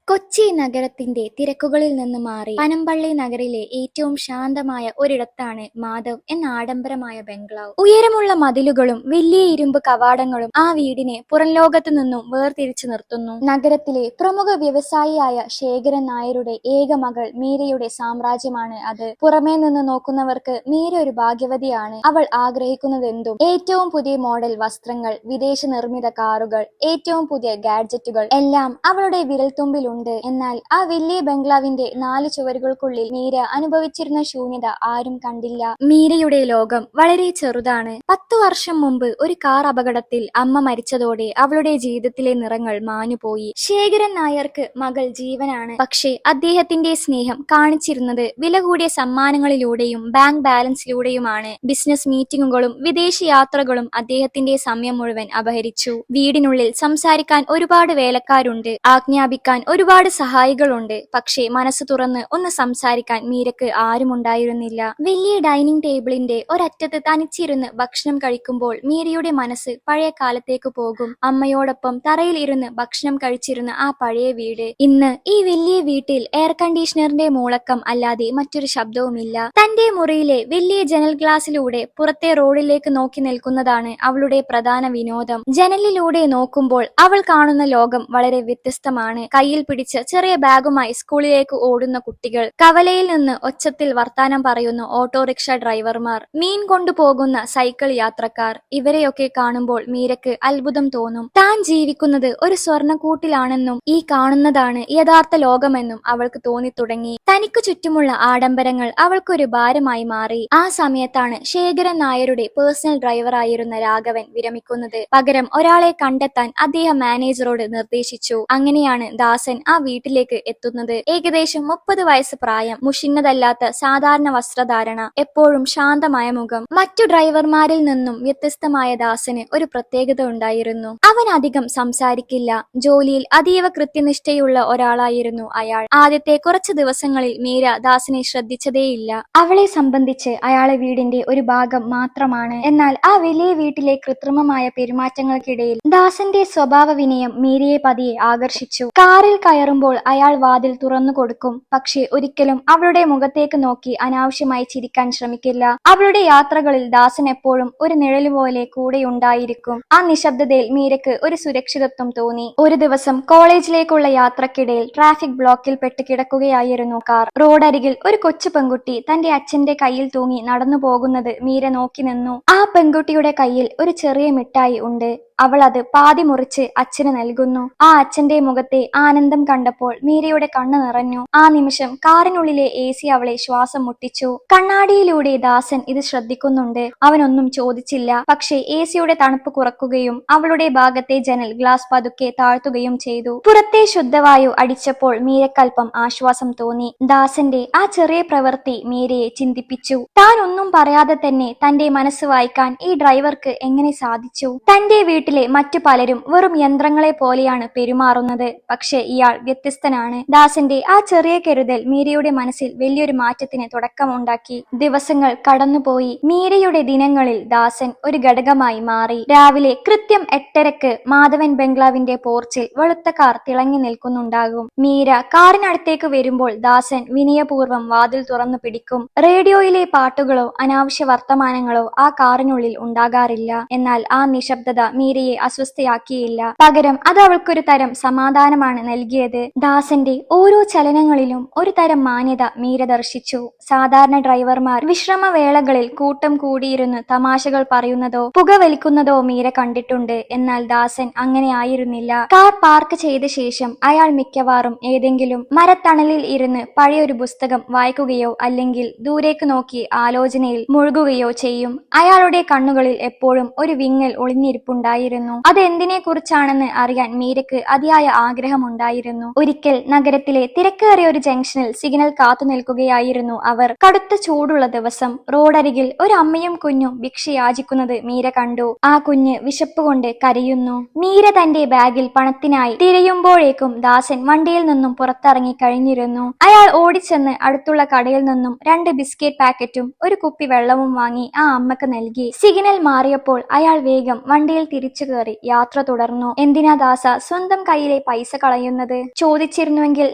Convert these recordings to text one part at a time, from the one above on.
കൊച്ചി നഗരത്തിന്റെ തിരക്കുകളിൽ നിന്ന് മാറി പനമ്പള്ളി നഗരിലെ ഏറ്റവും ശാന്തമായ ഒരിടത്താണ് മാധവ് എന്ന ആഡംബരമായ ബംഗ്ലാവ്. ഉയരമുള്ള മതിലുകളും വലിയ ഇരുമ്പ് കവാടങ്ങളും ആ വീടിനെ പുറംലോകത്തു നിന്നും വേർതിരിച്ചു നിർത്തുന്നു. നഗരത്തിലെ പ്രമുഖ വ്യവസായിയായ ശേഖരൻ നായരുടെ ഏക മകൾ മീരയുടെ സാമ്രാജ്യമാണ് അത്. പുറമേ നിന്ന് നോക്കുന്നവർക്ക് മീര ഒരു ഭാഗ്യവതിയാണ്. അവൾ ആഗ്രഹിക്കുന്നതെന്തും ഏറ്റവും പുതിയ മോഡൽ വസ്ത്രങ്ങൾ, വിദേശ നിർമ്മിത കാറുകൾ, ഏറ്റവും പുതിയ ഗാഡ്ജറ്റുകൾ എല്ലാം അവളുടെ വിരൽത്തുമ്പിലുണ്ട്. എന്നാൽ ആ വലിയ ബംഗ്ലാവിന്റെ 4 ചുവരുകൾക്കുള്ളിൽ മീര അനുഭവിച്ചിരുന്ന ശൂന്യത ആരും കണ്ടില്ല. മീരയുടെ ലോകം വളരെ ചെറുതാണ്. 10 വർഷം മുമ്പ് ഒരു കാർ അപകടത്തിൽ അമ്മ മരിച്ചതോടെ അവളുടെ ജീവിതത്തിലെ നിറങ്ങൾ മാഞ്ഞുപോയി. ശേഖരൻ നായർക്ക് മകൾ ജീവനാണ്. പക്ഷേ അദ്ദേഹത്തിന്റെ സ്നേഹം കാണിച്ചിരുന്നത് വില കൂടിയ സമ്മാനങ്ങളിലൂടെയും ബാങ്ക് ബാലൻസിലൂടെയുമാണ്. ബിസിനസ് മീറ്റിംഗുകളും വിദേശ യാത്രകളും അദ്ദേഹത്തിന്റെ സമയം മുഴുവൻ അപഹരിച്ചു. വീടിനുള്ളിൽ സംസാരിക്കാൻ ഒരുപാട് വേലക്കാരുണ്ട്, ആജ്ഞാപിക്കാൻ ഒരുപാട് സഹായികളുണ്ട്. പക്ഷേ മനസ്സ് തുറന്ന് ഒന്ന് സംസാരിക്കാൻ മീരക്ക് ആരുമുണ്ടായിരുന്നില്ല. വലിയ ഡൈനിങ് ടേബിളിന്റെ ഒരറ്റത്ത് തനിച്ചിരുന്ന് ഭക്ഷണം കഴിക്കുമ്പോൾ മീരയുടെ മനസ്സ് പഴയ കാലത്തേക്ക് പോകും. അമ്മയോടൊപ്പം തറയിൽ ഇരുന്ന് ഭക്ഷണം കഴിച്ചിരുന്ന ആ പഴയ വീട്. ഇന്ന് ഈ വലിയ വീട്ടിൽ എയർ കണ്ടീഷണറിന്റെ മൂളക്കം അല്ലാതെ മറ്റൊരു ശബ്ദവുമില്ല. തന്റെ മുറിയിലെ വലിയ ജനൽ ഗ്ലാസിലൂടെ പുറത്തെ റോഡിലേക്ക് നോക്കി നിൽക്കുന്നതാണ് അവളുടെ പ്രധാന വിനോദം. ജനലിലൂടെ നോക്കുമ്പോൾ അവൾ കാണുന്ന ലോകം വളരെ വ്യത്യസ്തമാണ്. കയ്യിൽ പിടിച്ച ചെറിയ ബാഗുമായി സ്കൂളിലേക്ക് ഓടുന്ന കുട്ടികൾ, കവലയിൽ നിന്ന് ഒച്ചത്തിൽ വർത്താനം പറയുന്ന ഓട്ടോറിക്ഷ ഡ്രൈവർമാർ, മീൻ കൊണ്ടുപോകുന്ന സൈക്കിൾ യാത്രക്കാർ, ഇവരെയൊക്കെ കാണുമ്പോൾ മീരക്ക് അത്ഭുതം തോന്നും. താൻ ജീവിക്കുന്നത് ഒരു സ്വർണ്ണക്കൂട്ടിലാണെന്നും ഈ കാണുന്നതാണ് യഥാർത്ഥ ലോകമെന്നും അവൾക്ക് തോന്നിത്തുടങ്ങി. തനിക്കു ചുറ്റുമുള്ള ആഡംബരങ്ങൾ അവൾക്കൊരു ഭാരമായി മാറി. ആ സമയത്താണ് ശേഖരൻ നായരുടെ പേഴ്സണൽ ഡ്രൈവറായിരുന്ന രാഘവൻ വിരമിക്കുന്നത്. പകരം ഒരാളെ കണ്ടെത്താൻ അദ്ദേഹം മാനേജറോട് നിർദ്ദേശിച്ചു. അങ്ങനെയാണ് ദാസൻ ആ വീട്ടിലേക്ക് എത്തുന്നത്. ഏകദേശം 30 വയസ്സ് പ്രായം, മുഷിഞ്ഞതല്ലാത്ത സാധാരണ വസ്ത്രധാരണ, എപ്പോഴും ശാന്തമായ മുഖം. മറ്റു ഡ്രൈവർമാരിൽ നിന്നും വ്യത്യസ്തമായ ദാസന് ഒരു പ്രത്യേകത ഉണ്ടായിരുന്നു. അവൻ അധികം സംസാരിക്കില്ല. ജോലിയിൽ അതീവ കൃത്യനിഷ്ഠയുള്ള ഒരാളായിരുന്നു അയാൾ. ആദ്യത്തെ കുറച്ച് ദിവസങ്ങളിൽ മീര ദാസനെ ശ്രദ്ധിച്ചതേയില്ല. അവളെ സംബന്ധിച്ച് അയാളെ വീടിന്റെ ഒരു ഭാഗം മാത്രമാണ്. എന്നാൽ ആ വലിയ വീട്ടിലെ കൃത്രിമമായ പെരുമാറ്റങ്ങൾക്കിടയിൽ ദാസന്റെ സ്വഭാവ വിനയം മീരയെ പതിയെ ആകർഷിച്ചു. കാറിൽ കയറുമ്പോൾ അയാൾ വാതിൽ തുറന്നു കൊടുക്കും. പക്ഷേ ഒരിക്കലും അവളുടെ മുഖത്തേക്ക് നോക്കി അനാവശ്യമായി ചിരിക്കാൻ ശ്രമിക്കില്ല. അവളുടെ യാത്രകളിൽ ദാസൻ എപ്പോഴും ഒരു നിഴലുപോലെ കൂടെയുണ്ടായിരിക്കും. ആ നിശബ്ദതയിൽ മീരക്ക് ഒരു സുരക്ഷിതത്വം തോന്നി. ഒരു ദിവസം കോളേജിലേക്കുള്ള യാത്രക്കിടയിൽ ട്രാഫിക് ബ്ലോക്കിൽ പെട്ട് കിടക്കുകയായിരുന്നു കാർ. റോഡരികിൽ ഒരു കൊച്ചു പെൺകുട്ടി തന്റെ അച്ഛന്റെ കയ്യിൽ തൂങ്ങി നടന്നു പോകുന്നത് മീര നോക്കി നിന്നു. ആ പെൺകുട്ടിയുടെ കയ്യിൽ ഒരു ചെറിയ മിഠായി ഉണ്ട്. അവൾ അത് പാതി മുറിച്ച് അച്ഛന് നൽകുന്നു. ആ അച്ഛന്റെ മുഖത്തെ ആനന്ദം കണ്ടപ്പോൾ മീരയുടെ കണ്ണ് നിറഞ്ഞു. ആ നിമിഷം കാറിനുള്ളിലെ AC അവളെ ശ്വാസം മുട്ടിച്ചു. കണ്ണാടിയിലൂടെ ദാസൻ ഇത് ശ്രദ്ധിക്കുന്നുണ്ട്. അവനൊന്നും ചോദിച്ചില്ല. പക്ഷേ AC-യുടെ തണുപ്പ് കുറക്കുകയും അവളുടെ ഭാഗത്തെ ജനൽ ഗ്ലാസ് പതുക്കെ താഴ്ത്തുകയും ചെയ്തു. പുറത്തെ ശുദ്ധവായു അടിച്ചപ്പോൾ മീരക്കൽപ്പം ആശ്വാസം തോന്നി. ദാസന്റെ ആ ചെറിയ പ്രവൃത്തി മീരയെ ചിന്തിപ്പിച്ചു. താൻ ഒന്നും പറയാതെ തന്നെ തന്റെ മനസ്സ് വായിക്കാൻ ഈ ഡ്രൈവർക്ക് എങ്ങനെ സാധിച്ചു? തന്റെ വീട്ടിലെ മറ്റു പലരും വെറും യന്ത്രങ്ങളെ പോലെയാണ് പെരുമാറുന്നത്. പക്ഷെ ഇയാൾ വ്യത്യസ്തനാണ്. ദാസന്റെ ആ ചെറിയ കരുതൽ മീരയുടെ മനസ്സിൽ വലിയൊരു മാറ്റത്തിന് തുടക്കമുണ്ടാക്കി. ദിവസങ്ങൾ കടന്നുപോയി. മീരയുടെ ദിനങ്ങളിൽ ദാസൻ ഒരു ഘടകമായി മാറി. രാവിലെ കൃത്യം 8:30-ക്ക് മാധവൻ ബംഗ്ലാവിന്റെ പോർച്ചിൽ വെളുത്ത കാർ തിളങ്ങി നിൽക്കുന്നുണ്ടാകും. മീര കാറിനടുത്തേക്ക് വരുമ്പോൾ ദാസൻ വിനയപൂർവ്വം വാതിൽ തുറന്നു പിടിക്കും. റേഡിയോയിലെ പാട്ടുകളോ അനാവശ്യ വർത്തമാനങ്ങളോ ആ കാറിനുള്ളിൽ ഉണ്ടാകാറില്ല. എന്നാൽ ആ നിശബ്ദത മീരയെ അസ്വസ്ഥയാക്കിയില്ല. പകരം അത് അവൾക്കൊരു തരം സമാധാനമാണ് നൽകിയത്. ദാസന്റെ ഓരോ ചലനങ്ങളിലും ഒരു തരം മാന്യത മീര ദർശിച്ചു. സാധാരണ ഡ്രൈവർമാർ വിശ്രമവേളകളിൽ കൂട്ടം കൂടിയിരുന്ന് തമാശകൾ പറയുന്നതോ പുകവലിക്കുന്നതോ മീര കണ്ടിട്ടുണ്ട്. എന്നാൽ ദാസൻ അങ്ങനെ ആയിരുന്നില്ല. കാർ പാർക്ക് ചെയ്ത ശേഷം അയാൾ മിക്കവാറും ഏതെങ്കിലും മരത്തണലിൽ ഇരുന്ന് പഴയൊരു പുസ്തകം വായിക്കുകയോ അല്ലെങ്കിൽ ദൂരേക്ക് നോക്കി ആലോചനയിൽ മുഴുകുകയോ ചെയ്യും. അയാളുടെ കണ്ണുകളിൽ എപ്പോഴും ഒരു വിങ്ങൽ ഒളിഞ്ഞിരിപ്പുണ്ടായിരുന്നു. അതെന്തിനെ കുറിച്ചാണെന്ന് അറിയാൻ മീരക്ക് അതിയായ ആഗ്രഹമുണ്ടായിരുന്നു. ഒരിക്കൽ നഗരത്തിലെ തിരക്കേറിയ ഒരു ജംഗ്ഷനിൽ സിഗ്നൽ കാത്തു നിൽക്കുകയായിരുന്നു അവർ. കടുത്ത ചൂടുള്ള ദിവസം. റോഡരികിൽ ഒരു അമ്മയും കുഞ്ഞും ഭിക്ഷ യാചിക്കുന്നത് മീര കണ്ടു. ആ കുഞ്ഞ് വിശപ്പ് കൊണ്ട് കരയുന്നു. മീര തന്റെ ബാഗിൽ പണത്തിനായി തിരയുമ്പോഴേക്കും ദാസൻ വണ്ടിയിൽ നിന്നും പുറത്തിറങ്ങി കഴിഞ്ഞിരുന്നു. അയാൾ ഓടിച്ചെന്ന് അടുത്തുള്ള കടയിൽ നിന്നും 2 ബിസ്ക്കറ്റ് പാക്കറ്റും ഒരു കുപ്പി വെള്ളവും വാങ്ങി ആ അമ്മക്ക് നൽകി. സിഗ്നൽ മാറിയപ്പോൾ അയാൾ വേഗം വണ്ടിയിൽ തിരിച്ചു തിരിച്ചു കയറി യാത്ര തുടർന്നു. എന്തിനാ ദാസ സ്വന്തം കയ്യിലെ പൈസ കളയുന്നത്? ചോദിച്ചിരുന്നുവെങ്കിൽ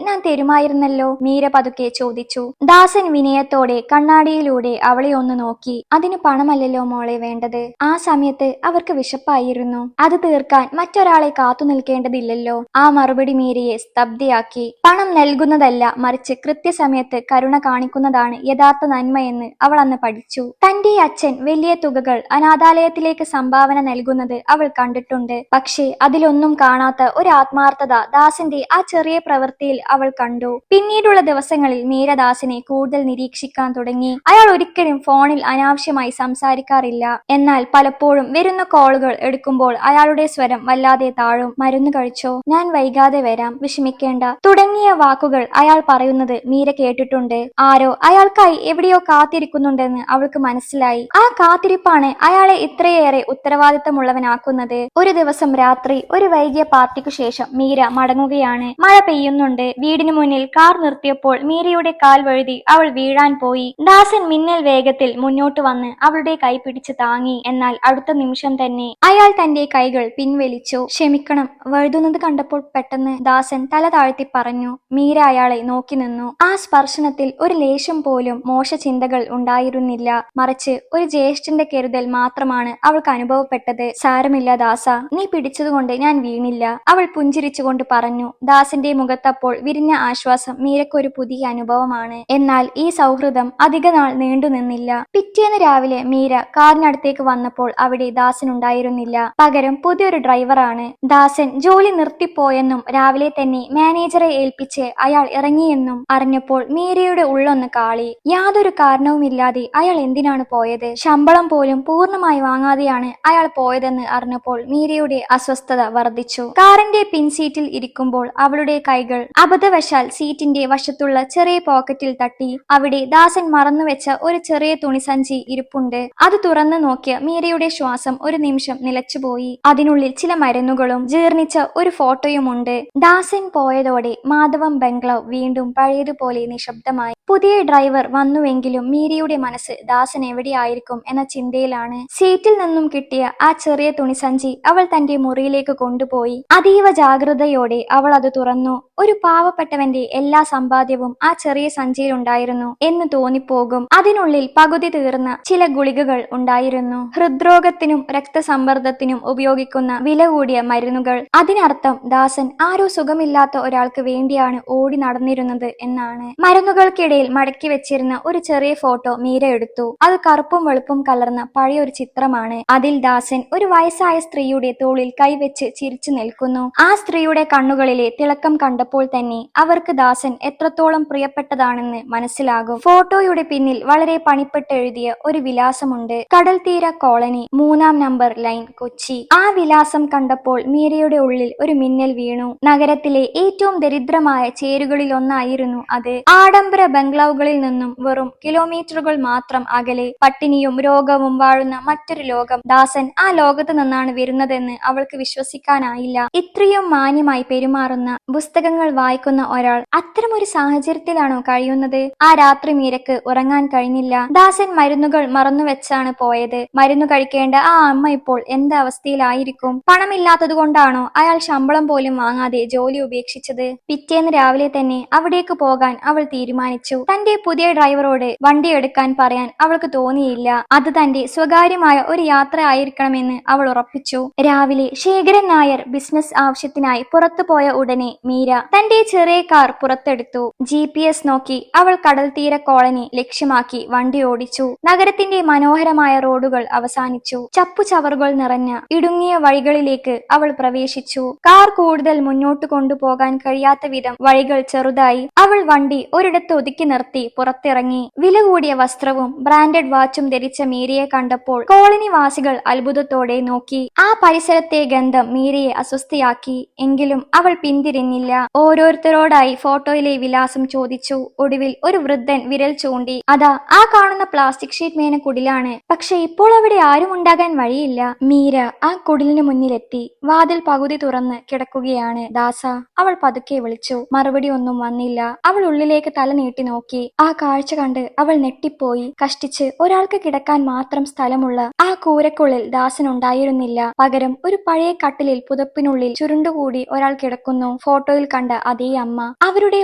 ഞാൻ തരുമായിരുന്നല്ലോ, മീര പതുക്കെ ചോദിച്ചു. ദാസൻ വിനയത്തോടെ കണ്ണാടിയിലൂടെ അവളെ ഒന്ന് നോക്കി. അതിന് പണമല്ലല്ലോ മോളെ വേണ്ടത്. ആ സമയത്ത് അവർക്ക് വിശപ്പായിരുന്നു. അത് തീർക്കാൻ മറ്റൊരാളെ കാത്തു നിൽക്കേണ്ടതില്ലല്ലോ. ആ മറുപടി മീരയെ സ്തബ്ധയാക്കി. പണം നൽകുന്നതല്ല, മറിച്ച് കൃത്യസമയത്ത് കരുണ കാണിക്കുന്നതാണ് യഥാർത്ഥ നന്മയെന്ന് അവൾ അന്ന് പഠിച്ചു. തന്റെ അച്ഛൻ വലിയ തുകകൾ അനാഥാലയത്തിലേക്ക് സംഭാവന നൽകുന്നത് അവൾ കണ്ടിട്ടുണ്ട്. പക്ഷേ അതിലൊന്നും കാണാത്ത ഒരു ആത്മാർത്ഥത ദാസന്റെ ആ ചെറിയ പ്രവൃത്തിയിൽ അവൾ കണ്ടു. പിന്നീടുള്ള ദിവസങ്ങളിൽ മീര ദാസിനെ കൂടുതൽ നിരീക്ഷിക്കാൻ തുടങ്ങി. അയാൾ ഒരിക്കലും ഫോണിൽ അനാവശ്യമായി സംസാരിക്കാറില്ല. എന്നാൽ പലപ്പോഴും വരുന്ന കോളുകൾ എടുക്കുമ്പോൾ അയാളുടെ സ്വരം വല്ലാതെ താഴും. മരുന്ന് കഴിച്ചോ, ഞാൻ വൈകാതെ വരാം, വിഷമിക്കേണ്ട തുടങ്ങിയ വാക്കുകൾ അയാൾ പറയുന്നത് മീര കേട്ടിട്ടുണ്ട്. ആരോ അയാൾക്കായി എവിടെയോ കാത്തിരിക്കുന്നുണ്ടെന്ന് അവൾക്ക് മനസ്സിലായി. ആ കാത്തിരിപ്പാണ് അയാളെ ഇത്രയേറെ ഉത്തരവാദിത്തമുള്ളവനാക്കുന്നത്. ഒരു ദിവസം രാത്രി ഒരു വൈകിയ പാർട്ടിക്കു ശേഷം മീര മടങ്ങുകയാണ്. മഴ പെയ്യുന്നുണ്ട്. വീടിന് മുന്നിൽ കാർ നിർത്തിയപ്പോൾ മീരയുടെ കാൽ വഴുതി അവൾ വീഴാൻ പോയി. ദാസൻ മിന്നൽ വേഗത്തിൽ മുന്നോട്ട് വന്ന് അവളുടെ കൈ പിടിച്ച് താങ്ങി. എന്നാൽ അടുത്ത നിമിഷം തന്നെ അയാൾ തന്റെ കൈകൾ പിൻവലിച്ചു. ക്ഷമിക്കണം, വഴുതുന്നത് കണ്ടപ്പോൾ പെട്ടെന്ന്, ദാസൻ തല താഴ്ത്തി പറഞ്ഞു. മീര അയാളെ നോക്കി നിന്നു. ആ സ്പർശനത്തിൽ ഒരു ലേശം പോലും മോശ ചിന്തകൾ ഉണ്ടായിരുന്നില്ല. മറിച്ച് ഒരു ജ്യേഷ്ഠന്റെ കരുതൽ മാത്രമാണ് അവൾക്ക് അനുഭവപ്പെട്ടത്. സാരമില്ല ദാസ, നീ പിടിച്ചതുകൊണ്ട് ഞാൻ വീണില്ല, അവൾ പുഞ്ചിരിച്ചുകൊണ്ട് പറഞ്ഞു. ദാസന്റെ മുഖത്തപ്പോൾ വിരിഞ്ഞ ആശ്വാസം മീരക്കൊരു പുതിയ അനുഭവമാണ്. എന്നാൽ ഈ സൗഹൃദം അധിക നാൾ നീണ്ടു നിന്നില്ല. പിറ്റേന്ന് രാവിലെ മീര കാറിനടുത്തേക്ക് വന്നപ്പോൾ അവിടെ ദാസൻ ഉണ്ടായിരുന്നില്ല. പകരം പുതിയൊരു ഡ്രൈവറാണ്. ദാസൻ ജോലി നിർത്തിപ്പോയെന്നും രാവിലെ തന്നെ മാനേജറെ ഏൽപ്പിച്ച് അയാൾ ഇറങ്ങിയെന്നും അറിഞ്ഞപ്പോൾ മീരയുടെ ഉള്ളൊന്ന് കാളി. യാതൊരു കാരണവുമില്ലാതെ അയാൾ എന്തിനാണ് പോയത്? ശമ്പളം പോലും പൂർണ്ണമായി വാങ്ങാതെയാണ് അയാൾ പോയതെന്ന് അറിഞ്ഞപ്പോൾ മീരയുടെ അസ്വസ്ഥത വർദ്ധിച്ചു. കാറിന്റെ പിൻസീറ്റിൽ ഇരിക്കുമ്പോൾ അവളുടെ കൈകൾ അബദ്ധവശാൽ സീറ്റിന്റെ വശത്തുള്ള ചെറിയ പോക്കറ്റിൽ തട്ടി. അവിടെ ദാസൻ മറന്നുവെച്ച ഒരു ചെറിയ തുണിസഞ്ചി ഇരിപ്പുണ്ട്. അത് തുറന്നു നോക്കിയ മീരയുടെ ശ്വാസം ഒരു നിമിഷം നിലച്ചുപോയി. അതിനുള്ളിൽ ചില മരുന്നുകളും ജീർണിച്ച ഒരു ഫോട്ടോയുമുണ്ട്. ദാസൻ പോയതോടെ മാധവം ബംഗ്ലാവ് വീണ്ടും പഴയതുപോലെ നിശബ്ദമായി. പുതിയ ഡ്രൈവർ വന്നുവെങ്കിലും മീരയുടെ മനസ്സ് ദാസൻ എവിടെയായിരിക്കും എന്ന ചിന്തയിലാണ്. സീറ്റിൽ നിന്നും കിട്ടിയ ആ ചെറിയ തുണിസഞ്ചി അവൾ തന്റെ മുറിയിലേക്ക് കൊണ്ടുപോയി. അതീവ ജാഗ്രതയോടെ അവൾ അത് തുറന്നു. ഒരു പാവപ്പെട്ടവന്റെ എല്ലാ സമ്പാദ്യവും ആ ചെറിയ സഞ്ചിയിലുണ്ടായിരുന്നു എന്ന് തോന്നിപ്പോകും. അതിനുള്ളിൽ പകുതി തീർന്ന ചില ഗുളികകൾ ഉണ്ടായിരുന്നു. ഹൃദ്രോഗത്തിനും രക്തസമ്മർദ്ദത്തിനും ഉപയോഗിക്കുന്ന വില കൂടിയ മരുന്നുകൾ. അതിനർത്ഥം ദാസൻ ആരോ സുഖമില്ലാത്ത ഒരാൾക്ക് വേണ്ടിയാണ് ഓടി നടന്നിരുന്നത് എന്നാണ്. മരുന്നുകൾക്കിടയിൽ മടക്കി വെച്ചിരുന്ന ഒരു ചെറിയ ഫോട്ടോ മീര എടുത്തു. അത് കറുപ്പും വെളുപ്പും കലർന്ന പഴയൊരു ചിത്രമാണ്. അതിൽ ദാസൻ ഒരു വയസ്സായ സ്ത്രീയുടെ തോളിൽ കൈവച്ച് ചിരിച്ചു നിൽക്കുന്നു. ആ സ്ത്രീയുടെ കണ്ണുകളിലെ തിളക്കം കണ്ടപ്പോൾ തന്നെ അവർക്ക് ദാസൻ എത്രത്തോളം പ്രിയപ്പെട്ടതാണെന്ന് മനസ്സിലാകും. ഫോട്ടോയുടെ പിന്നിൽ വളരെ പണിപ്പെട്ടെഴുതിയ ഒരു വിലാസമുണ്ട്. കടൽത്തീര കോളനി, 3-ാം നമ്പർ ലൈൻ, കൊച്ചി. ആ വിലാസം കണ്ടപ്പോൾ മീരയുടെ ഉള്ളിൽ ഒരു മിന്നൽ വീണു. നഗരത്തിലെ ഏറ്റവും ദരിദ്രമായ ചേരുകളിലൊന്നായിരുന്നു അത്. ആഡംബര ബംഗ്ലാവുകളിൽ നിന്നും വെറും കിലോമീറ്ററുകൾ മാത്രം അകലെ പട്ടിണിയും രോഗവും വാഴുന്ന മറ്റൊരു ലോകം. ദാസൻ ആ ലോകത്ത് നിന്നാണ് വരുന്നതെന്ന് അവൾക്ക് വിശ്വസിക്കാനായില്ല. ഇത്രയും മാന്യമായി പെരുമാറുന്ന, പുസ്തകങ്ങൾ വായിക്കുന്ന ഒരാൾ അത്തരമൊരു സാഹചര്യത്തിലാണോ കഴിയുന്നത്? ആ രാത്രി മീരക്ക് ഉറങ്ങാൻ കഴിഞ്ഞില്ല. ദാസൻ മരുന്നുകൾ മറന്നുവെച്ചാണ് പോയത്. മരുന്ന് കഴിക്കേണ്ട ആ അമ്മ ഇപ്പോൾ എന്ത് അവസ്ഥയിലായിരിക്കും? പണമില്ലാത്തത് കൊണ്ടാണോ അയാൾ ശമ്പളം പോലും വാങ്ങാതെ ജോലി ഉപേക്ഷിച്ചത്? പിറ്റേന്ന് രാവിലെ തന്നെ അവിടേക്ക് പോകാൻ അവൾ തീരുമാനിച്ചു. തന്റെ പുതിയ ഡ്രൈവറോട് വണ്ടി എടുക്കാൻ പറയാൻ അവൾക്ക് തോന്നിയില്ല. അത് തന്റെ സ്വകാര്യമായ ഒരു യാത്ര ആയിരിക്കണമെന്ന് അവൾ ഉറപ്പിച്ചു. രാവിലെ ശേഖരൻ നായർ ബിസിനസ് ആവശ്യത്തിനായി പുറത്തു പോയ ഉടനെ മീര തന്റെ ചെറിയ കാർ പുറത്തെടുത്തു. GPS നോക്കി അവൾ കടൽത്തീര കോളനി ലക്ഷ്യമാക്കി വണ്ടി ഓടിച്ചു. നഗരത്തിന്റെ മനോഹരമായ റോഡുകൾ അവസാനിച്ചു. ചപ്പുചവറുകൾ നിറഞ്ഞ ഇടുങ്ങിയ വഴികളിലേക്ക് അവൾ പ്രവേശിച്ചു. കാർ കൂടുതൽ മുന്നോട്ട് കൊണ്ടുപോകാൻ കഴിയാത്ത വിധം വഴികൾ ചെറുതായി. അവൾ വണ്ടി ഒരിടത്ത് ഒതുക്കി നിർത്തി പുറത്തിറങ്ങി. വില കൂടിയ വസ്ത്രവും ബ്രാൻഡഡ് വാച്ചും ധരിച്ച മീരയെ കണ്ടപ്പോൾ കോളനി വാസികൾ അത്ഭുതത്തോടെ നോക്കി. ആ പരിസരത്തെ ഗന്ധം മീരയെ അസ്വസ്ഥയാക്കി. എങ്കിലും അവൾ പിന്തിരിഞ്ഞില്ല. ഓരോരുത്തരോടായി ഫോട്ടോയിലെ വിലാസം ചോദിച്ചു. ഒടുവിൽ ഒരു വൃദ്ധൻ വിരൽ ചൂണ്ടി. അതാ ആ കാണുന്ന പ്ലാസ്റ്റിക് ഷീറ്റ് മേന കുടിലാണ്. പക്ഷെ ഇപ്പോൾ അവിടെ ആരും ഉണ്ടാകാൻ വഴിയില്ല. മീര ആ കുടിലിന് മുന്നിലെത്തി. വാതിൽ പകുതി തുറന്ന് കിടക്കുകയാണ്. ദാസ, അവൾ പതുക്കെ വിളിച്ചു. മറുപടി ഒന്നും വന്നില്ല. അവൾ ഉള്ളിലേക്ക് തല നീട്ടി നോക്കി. ആ കാഴ്ച കണ്ട് അവൾ ഞെട്ടിപ്പോയി. കഷ്ടിച്ച് ഒരാൾക്ക് കിടക്കാൻ മാത്രം സ്ഥലമുള്ള ആ കൂരക്കുള്ളിൽ ദാസൻ ഉണ്ടായിരുന്നില്ല. കാണുന്നില്ല. പകരം ഒരു പഴയ കട്ടിലിൽ പുതപ്പിനുള്ളിൽ ചുരുണ്ടുകൂടി ഒരാൾ കിടക്കുന്നു. ഫോട്ടോയിൽ കണ്ട അതേ അമ്മ. അവരുടെ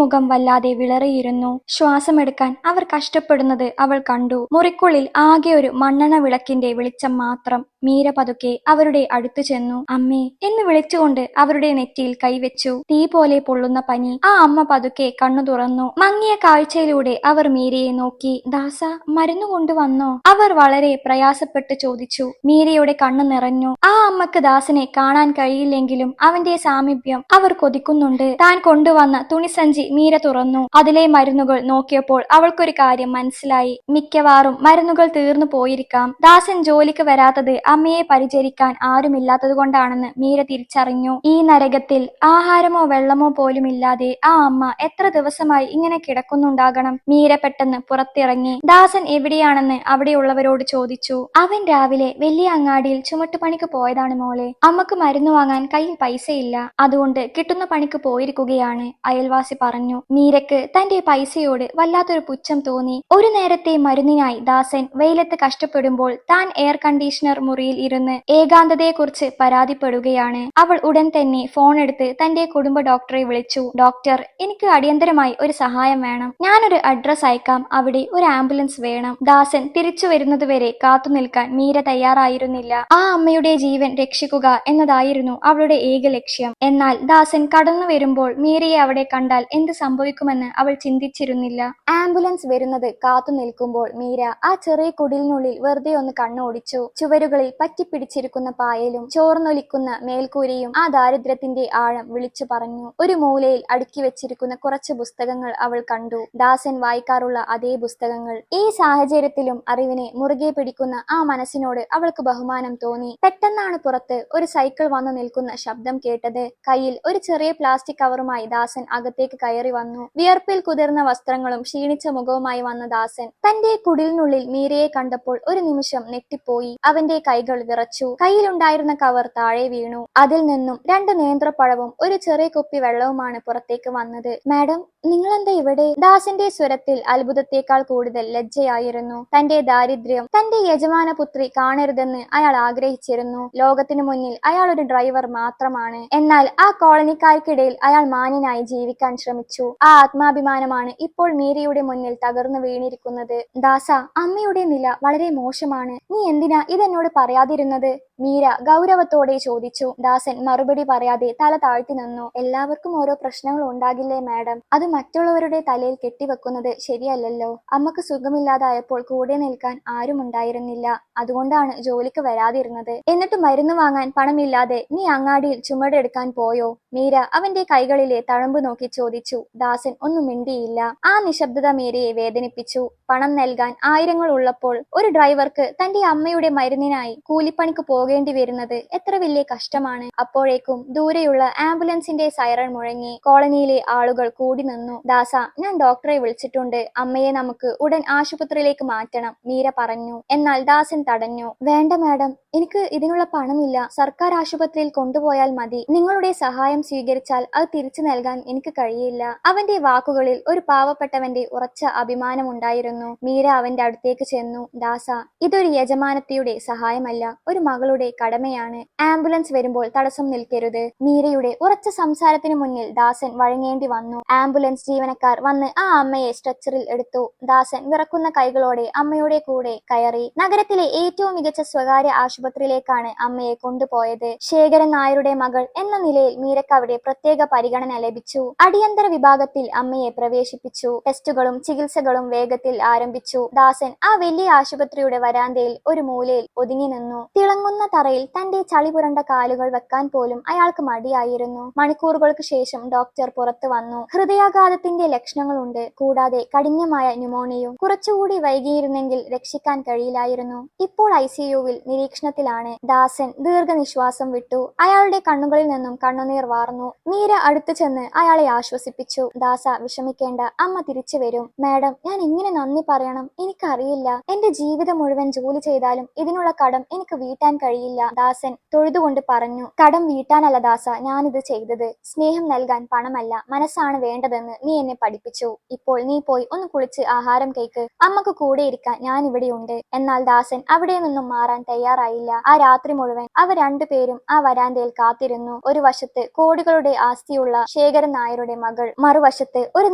മുഖം വല്ലാതെ വിളറിയിരുന്നു. ശ്വാസമെടുക്കാൻ അവർ കഷ്ടപ്പെടുന്നത് അവൾ കണ്ടു. മുറിക്കുള്ളിൽ ആകെ ഒരു മണ്ണെണ്ണ വിളക്കിന്റെ വെളിച്ചം മാത്രം. മീര പതുക്കെ അവരുടെ അടുത്തു ചെന്നു. അമ്മേ എന്ന് വിളിച്ചുകൊണ്ട് അവരുടെ നെറ്റിയിൽ കൈവച്ചു. തീ പോലെ പൊള്ളുന്ന പനി. ആ അമ്മ പതുക്കെ കണ്ണു തുറന്നു. മങ്ങിയ കാഴ്ചയിലൂടെ അവർ മീരയെ നോക്കി. ദാസ, മരുന്ന് കൊണ്ടുവന്നോ? അവർ വളരെ പ്രയാസപ്പെട്ട് ചോദിച്ചു. മീരയുടെ കണ്ണു നിറഞ്ഞു. ആ അമ്മക്ക് ദാസനെ കാണാൻ കഴിയില്ലെങ്കിലും അവന്റെ സാമീപ്യം അവർ കൊതിക്കുന്നുണ്ട്. താൻ കൊണ്ടുവന്ന തുണിസഞ്ചി മീര തുറന്നു. അതിലെ മരുന്നുകൾ നോക്കിയപ്പോൾ അവൾക്കൊരു കാര്യം മനസ്സിലായി. മിക്കവാറും മരുന്നുകൾ തീർന്നു പോയിരിക്കാം. ദാസൻ ജോലിക്ക് വരാത്തത് അമ്മയെ പരിചരിക്കാൻ ആരുമില്ലാത്തതുകൊണ്ടാണെന്ന് മീര തിരിച്ചറിഞ്ഞു. ഈ നരകത്തിൽ ആഹാരമോ വെള്ളമോ പോലുമില്ലാതെ ആ അമ്മ എത്ര ദിവസമായി ഇങ്ങനെ കിടക്കുന്നുണ്ടാകണം. മീര പെട്ടെന്ന് പുറത്തിറങ്ങി. ദാസൻ എവിടെയാണെന്ന് അവിടെയുള്ളവരോട് ചോദിച്ചു. അവൻ രാവിലെ വലിയ അങ്ങാടിയിൽ ചുമട്ടുപണിക്ക് പോയതാണ് മോളെ. അമ്മക്ക് മരുന്ന് വാങ്ങാൻ കയ്യിൽ പൈസയില്ല, അതുകൊണ്ട് കിട്ടുന്ന പണിക്ക് പോയിരിക്കുകയാണ്, അയൽവാസി പറഞ്ഞു. മീരക്ക് തന്റെ പൈസയോട് വല്ലാത്തൊരു പുച്ഛം തോന്നി. ഒരു നേരത്തെ മരുന്നിനായി ദാസൻ വെയിലത്ത് കഷ്ടപ്പെടുമ്പോൾ താൻ എയർ കണ്ടീഷണർ മുറിയിൽ ഇരുന്ന് ഏകാന്തതയെക്കുറിച്ച് പരാതിപ്പെടുകയാണ്. അവൾ ഉടൻ തന്നെ ഫോൺ എടുത്ത് തന്റെ കുടുംബ ഡോക്ടറെ വിളിച്ചു. ഡോക്ടർ, എനിക്ക് അടിയന്തരമായി ഒരു സഹായം വേണം. ഞാനൊരു അഡ്രസ് അയക്കാം, അവിടെ ഒരു ആംബുലൻസ് വേണം. ദാസൻ തിരിച്ചു വരുന്നതുവരെ കാത്തു നിൽക്കാൻ മീര തയ്യാറായിരുന്നില്ല. ആ അമ്മയുടെ ജീവൻ രക്ഷിക്കുക എന്നതായിരുന്നു അവളുടെ ഏക ലക്ഷ്യം. എന്നാൽ ദാസൻ കടന്നു വരുമ്പോൾ മീരയെ അവിടെ കണ്ടാൽ എന്ത് സംഭവിക്കുമെന്ന് അവൾ ചിന്തിച്ചിരുന്നില്ല. ആംബുലൻസ് വരുന്നത് കാത്തു നിൽക്കുമ്പോൾ മീര ആ ചെറിയ കുടിലിനുള്ളിൽ വെറുതെ ഒന്ന് കണ്ണോടിച്ചു. ചുവരുകളിൽ പറ്റിപ്പിടിച്ചിരിക്കുന്ന പായലും ചോർന്നൊലിക്കുന്ന മേൽക്കൂരയും ആ ദാരിദ്ര്യത്തിന്റെ ആഴം വിളിച്ചു പറഞ്ഞു. ഒരു മൂലയിൽ അടുക്കി വെച്ചിരിക്കുന്ന കുറച്ച് പുസ്തകങ്ങൾ അവൾ കണ്ടു. ദാസൻ വായിക്കാറുള്ള അതേ പുസ്തകങ്ങൾ. ഈ സാഹചര്യത്തിലും അറിവിനെ മുറുകെ പിടിക്കുന്ന ആ മനസ്സിനോട് അവൾക്ക് ബഹുമാനം തോന്നി. പെട്ടെന്നാണ് പുറത്ത് ഒരു സൈക്കിൾ വന്നു നിൽക്കുന്ന ശബ്ദം കേട്ടത്. കയ്യിൽ ഒരു ചെറിയ പ്ലാസ്റ്റിക് കവറുമായി ദാസൻ അകത്തേക്ക് കയറി വന്നു. വിയർപ്പിൽ കുതിർന്ന വസ്ത്രങ്ങളും ക്ഷീണിച്ച മുഖവുമായി വന്ന ദാസൻ തന്റെ കുടിലിനുള്ളിൽ മീരയെ കണ്ടപ്പോൾ ഒരു നിമിഷം നെട്ടിപ്പോയി. അവന്റെ കൈകൾ വിറച്ചു. കയ്യിലുണ്ടായിരുന്ന കവർ താഴെ വീണു. അതിൽ നിന്നും 2 നേന്ത്രപ്പഴവും ഒരു ചെറിയ കുപ്പി വെള്ളവുമാണ് പുറത്തേക്ക് വന്നത്. മാഡം, നിങ്ങളെന്താ ഇവിടെ? ദാസന്റെ സ്വരത്തിൽ അത്ഭുതത്തെക്കാൾ കൂടുതൽ ലജ്ജയായിരുന്നു. തന്റെ ദാരിദ്ര്യം തന്റെ യജമാന പുത്രി കാണരുതെന്ന് അയാൾ ആഗ്രഹിച്ചിരുന്നു. ലോകത്തിനു മുന്നിൽ അയാൾ ഒരു ഡ്രൈവർ മാത്രമാണ്. എന്നാൽ ആ കോളനിക്കാർക്കിടയിൽ അയാൾ മാന്യനായി ജീവിക്കാൻ ശ്രമിച്ചു. ആ ആത്മാഭിമാനമാണ് ഇപ്പോൾ മീരയുടെ മുന്നിൽ തകർന്നു വീണിരിക്കുന്നത്. ദാസ, അമ്മയുടെ നില വളരെ മോശമാണ്. നീ എന്തിനാ ഇതെന്നോട് പറയാതിരുന്നത്? മീര ഗൗരവത്തോടെ ചോദിച്ചു. ദാസൻ മറുപടി പറയാതെ തല താഴ്ത്തി നിന്നു. എല്ലാവർക്കും ഓരോ പ്രശ്നങ്ങൾ ഉണ്ടാകില്ലേ മാഡം? അത് മറ്റുള്ളവരുടെ തലയിൽ കെട്ടിവെക്കുന്നത് ശരിയല്ലല്ലോ. അമ്മക്ക് സുഖമില്ലാതായപ്പോൾ കൂടെ നിൽക്കാൻ ആരും ഉണ്ടായിരുന്നില്ല, അതുകൊണ്ടാണ് ജോലിക്ക് വരാതിരുന്നത്. എന്നിട്ട് മരുന്ന് വാങ്ങാൻ പണമില്ലാതെ നീ അങ്ങാടിയിൽ ചുമടെടുക്കാൻ പോയോ? മീര അവന്റെ കൈകളിലെ തഴമ്പ് നോക്കി ചോദിച്ചു. ദാസൻ ഒന്നും മിണ്ടിയില്ല. ആ നിശബ്ദത മീരയെ വേദനിപ്പിച്ചു. പണം നൽകാൻ ആയിരങ്ങൾ ഉള്ളപ്പോൾ ഒരു ഡ്രൈവർക്ക് തന്റെ അമ്മയുടെ മരുന്നിനായി കൂലിപ്പണിക്ക് പോകേണ്ടി വരുന്നത് എത്ര വലിയ കഷ്ടമാണ്. അപ്പോഴേക്കും ദൂരെയുള്ള ആംബുലൻസിന്റെ സൈറൺ മുഴങ്ങി. കോളനിയിലെ ആളുകൾ കൂടി നിന്നു. ദാസ, ഞാൻ ഡോക്ടറെ വിളിച്ചിട്ടുണ്ട്. അമ്മയെ നമുക്ക് ഉടൻ ആശുപത്രിയിലേക്ക് മാറ്റണം, മീര പറഞ്ഞു. എന്നാൽ ദാസൻ തടഞ്ഞു. വേണ്ട മാഡം, എനിക്ക് ഇതിനുള്ള പണമില്ല. സർക്കാർ ആശുപത്രിയിൽ കൊണ്ടുപോയാൽ മതി. നിങ്ങളുടെ സഹായം സ്വീകരിച്ചാൽ അത് തിരിച്ചു നൽകാൻ എനിക്ക് കഴിയില്ല. അവന്റെ വാക്കുകളിൽ ഒരു പാവപ്പെട്ടവന്റെ ഉറച്ച അഭിമാനമുണ്ടായിരുന്നു. മീര അവന്റെ അടുത്തേക്ക് ചെന്നു. ദാസ, ഇതൊരു യജമാനത്തിയുടെ സഹായമല്ല, ഒരു മകളുടെ കടമയാണ്. ആംബുലൻസ് വരുമ്പോൾ തടസ്സം നിൽക്കരുത്. മീരയുടെ ഉറച്ച സംസാരത്തിന് മുന്നിൽ ദാസൻ വഴങ്ങേണ്ടി വന്നു. ആംബുലൻസ് ജീവനക്കാർ വന്ന് ആ അമ്മയെ സ്ട്രെച്ചറിൽ എടുത്തു. ദാസൻ വിറക്കുന്ന കൈകളോടെ അമ്മയുടെ കൂടെ കയറി. നഗരത്തിലെ ഏറ്റവും മികച്ച സ്വകാര്യ ആശുപത്രിയിലേക്കാണ് അമ്മയെ കൊണ്ടുപോയത്. ശേഖരൻ നായരുടെ മകൾ എന്ന നിലയിൽ മീരക്ക് അവിടെ പ്രത്യേക പരിഗണന ലഭിച്ചു. അടിയന്തര വിഭാഗത്തിൽ അമ്മയെ പ്രവേശിപ്പിച്ചു. ടെസ്റ്റുകളും ചികിത്സകളും വേഗത്തിൽ ആരംഭിച്ചു. ദാസൻ ആ വലിയ ആശുപത്രിയുടെ വരാന്തയിൽ ഒരു മൂലയിൽ ഒതുങ്ങി നിന്നു. തിളങ്ങുന്ന തറയിൽ തന്റെ ചളി പുരണ്ട കാലുകൾ വെക്കാൻ പോലും അയാൾക്ക് മടിയായിരുന്നു. മണിക്കൂറുകൾക്ക് ശേഷം ഡോക്ടർ പുറത്തു വന്നു. ഹൃദയാഘാതത്തിന്റെ ലക്ഷണങ്ങളുണ്ട്, കൂടാതെ കഠിനമായ ന്യൂമോണിയയും. കുറച്ചുകൂടി വൈകിയിരുന്നെങ്കിൽ രക്ഷിക്കാൻ കഴിയില്ലായിരുന്നു. ഇപ്പോൾ ICUവിൽ നിരീക്ഷണത്തിലാണ്. ദാസൻ ദീർഘനിശ്വാസം വിട്ടു. അയാളുടെ കണ്ണുകളിൽ നിന്നും കണ്ണുനീർ വാർന്നു. മീര അടുത്തു ചെന്ന് അയാളെ ആശ്വസിപ്പിച്ചു. ദാസ, വിഷമിക്കേണ്ട, അമ്മ തിരിച്ചു വരും. മാഡം, ഞാൻ എങ്ങനെ നന്ദി പറയണം? എനിക്കറിയില്ല. എന്റെ ജീവിതം മുഴുവൻ ജോലി ചെയ്താലും ഇതിനുള്ള കടം എനിക്ക് വീട്ടാൻ കഴിയില്ല, ദാസൻ തൊഴുതുകൊണ്ട് പറഞ്ഞു. കടം വീട്ടാനല്ല ദാസ ഞാനിത് ചെയ്തത്. സ്നേഹം നൽകാൻ പണമല്ല, മനസ്സാണ് വേണ്ടതെന്ന് എന്താണെന്ന് നീ എന്നെ പഠിപ്പിച്ചു. ഇപ്പോൾ നീ പോയി ഒന്ന് കുളിച്ച് ആഹാരം കഴിക്ക്. അമ്മക്ക് കൂടെ ഇരിക്കാൻ ഞാൻ ഇവിടെയുണ്ട്. എന്നാൽ ദാസൻ അവിടെ നിന്നും മാറാൻ തയ്യാറായില്ല. ആ രാത്രി മുഴുവൻ അവർ രണ്ടുപേരും ആ വരാന്തയിൽ കാത്തിരുന്നു. ഒരു വശത്ത് കോടികളുടെ ആസ്തിയുള്ള ശേഖരൻ നായരുടെ മകൾ, മറുവശത്ത് ഒരു